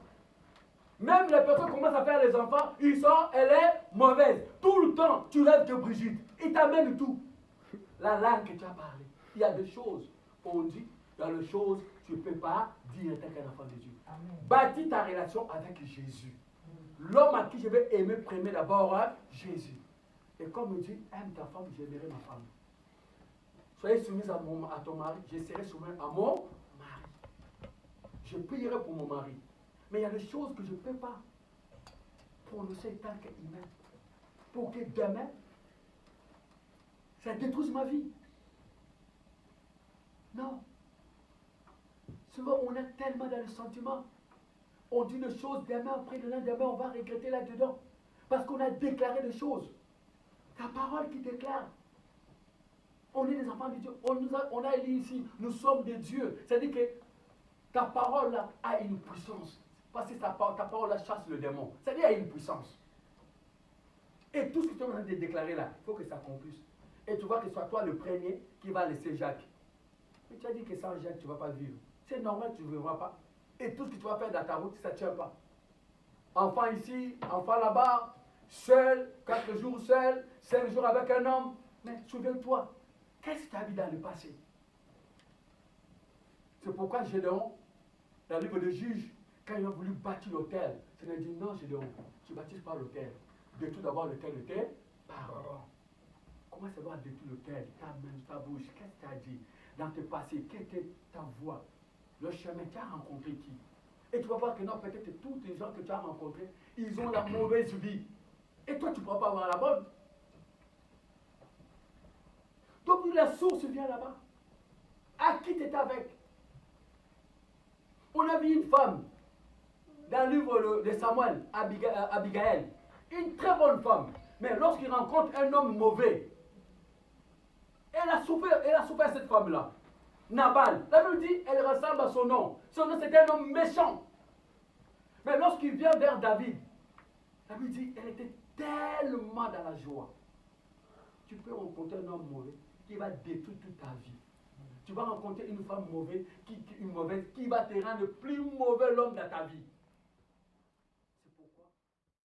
Même les personnes qui commencent à faire les enfants, elle est mauvaise. Tout le temps, tu rêves de Brigitte. Il t'amène tout. La langue que tu as parlé. Il y a des choses, on dit, il y a des choses, tu ne peux pas dire en tant qu'un enfant de Dieu. Bâtis ta relation avec Jésus. L'homme à qui je vais aimer premier d'abord, Jésus. Et comme Dieu aime ta femme, j'aimerai ma femme. Soyez soumise à ton mari, je serai soumise à mon mari. Je prierai pour mon mari. Mais il y a des choses que je ne peux pas prononcer tant qu'humain. Pour que demain, ça détruise ma vie. Non. Souvent, on est tellement dans le sentiment. On dit des choses, demain, après le lendemain, on va regretter là-dedans. Parce qu'on a déclaré des choses. Ta parole qui déclare. On est des enfants de Dieu. On a lu ici, nous sommes des dieux. C'est-à-dire que ta parole là, a une puissance. Parce que ta parole là chasse le démon. C'est-à-dire qu'il y a une puissance. Et tout ce que tu es en train de déclarer là, il faut que ça accomplisse. Et tu vois que ce soit toi le premier qui va laisser Jacques. Mais tu as dit que sans Jacques, tu ne vas pas vivre. C'est normal, tu ne vivras pas. Et tout ce que tu vas faire dans ta route, ça ne tient pas. Enfant ici, enfant là-bas, seul, 4 jours seul, 5 jours avec un homme. Mais souviens-toi, qu'est-ce que tu as vu dans le passé? C'est pourquoi Gédéon, dans le livre de Juges, quand il a voulu bâtir l'autel, il a dit non, Gédéon, tu ne bâtis pas l'autel. Détruis d'abord l'autel de tes parents. Comment ça va détruire l'autel? Ta main, ta bouche, qu'est-ce que tu as dit dans tes passés? Quelle était ta voix? Le chemin, tu as rencontré qui? Et tu vas voir que non, peut-être tous les gens que tu as rencontrés, ils ont la mauvaise vie. Et toi, tu ne pourras pas avoir la bonne. Donc la source vient là-bas. À qui tu étais avec? On a vu une femme dans le livre de Samuel, Abigail, une très bonne femme. Mais lorsqu'il rencontre un homme mauvais, elle a souffert cette femme-là. Nabal, la Bible dit, elle ressemble à son nom. Son nom, c'était un homme méchant. Mais lorsqu'il vient vers David, la Bible dit, elle était tellement dans la joie. Tu peux rencontrer un homme mauvais qui va détruire toute ta vie. Tu vas rencontrer une femme mauvaise qui va te rendre le plus mauvais homme de ta vie.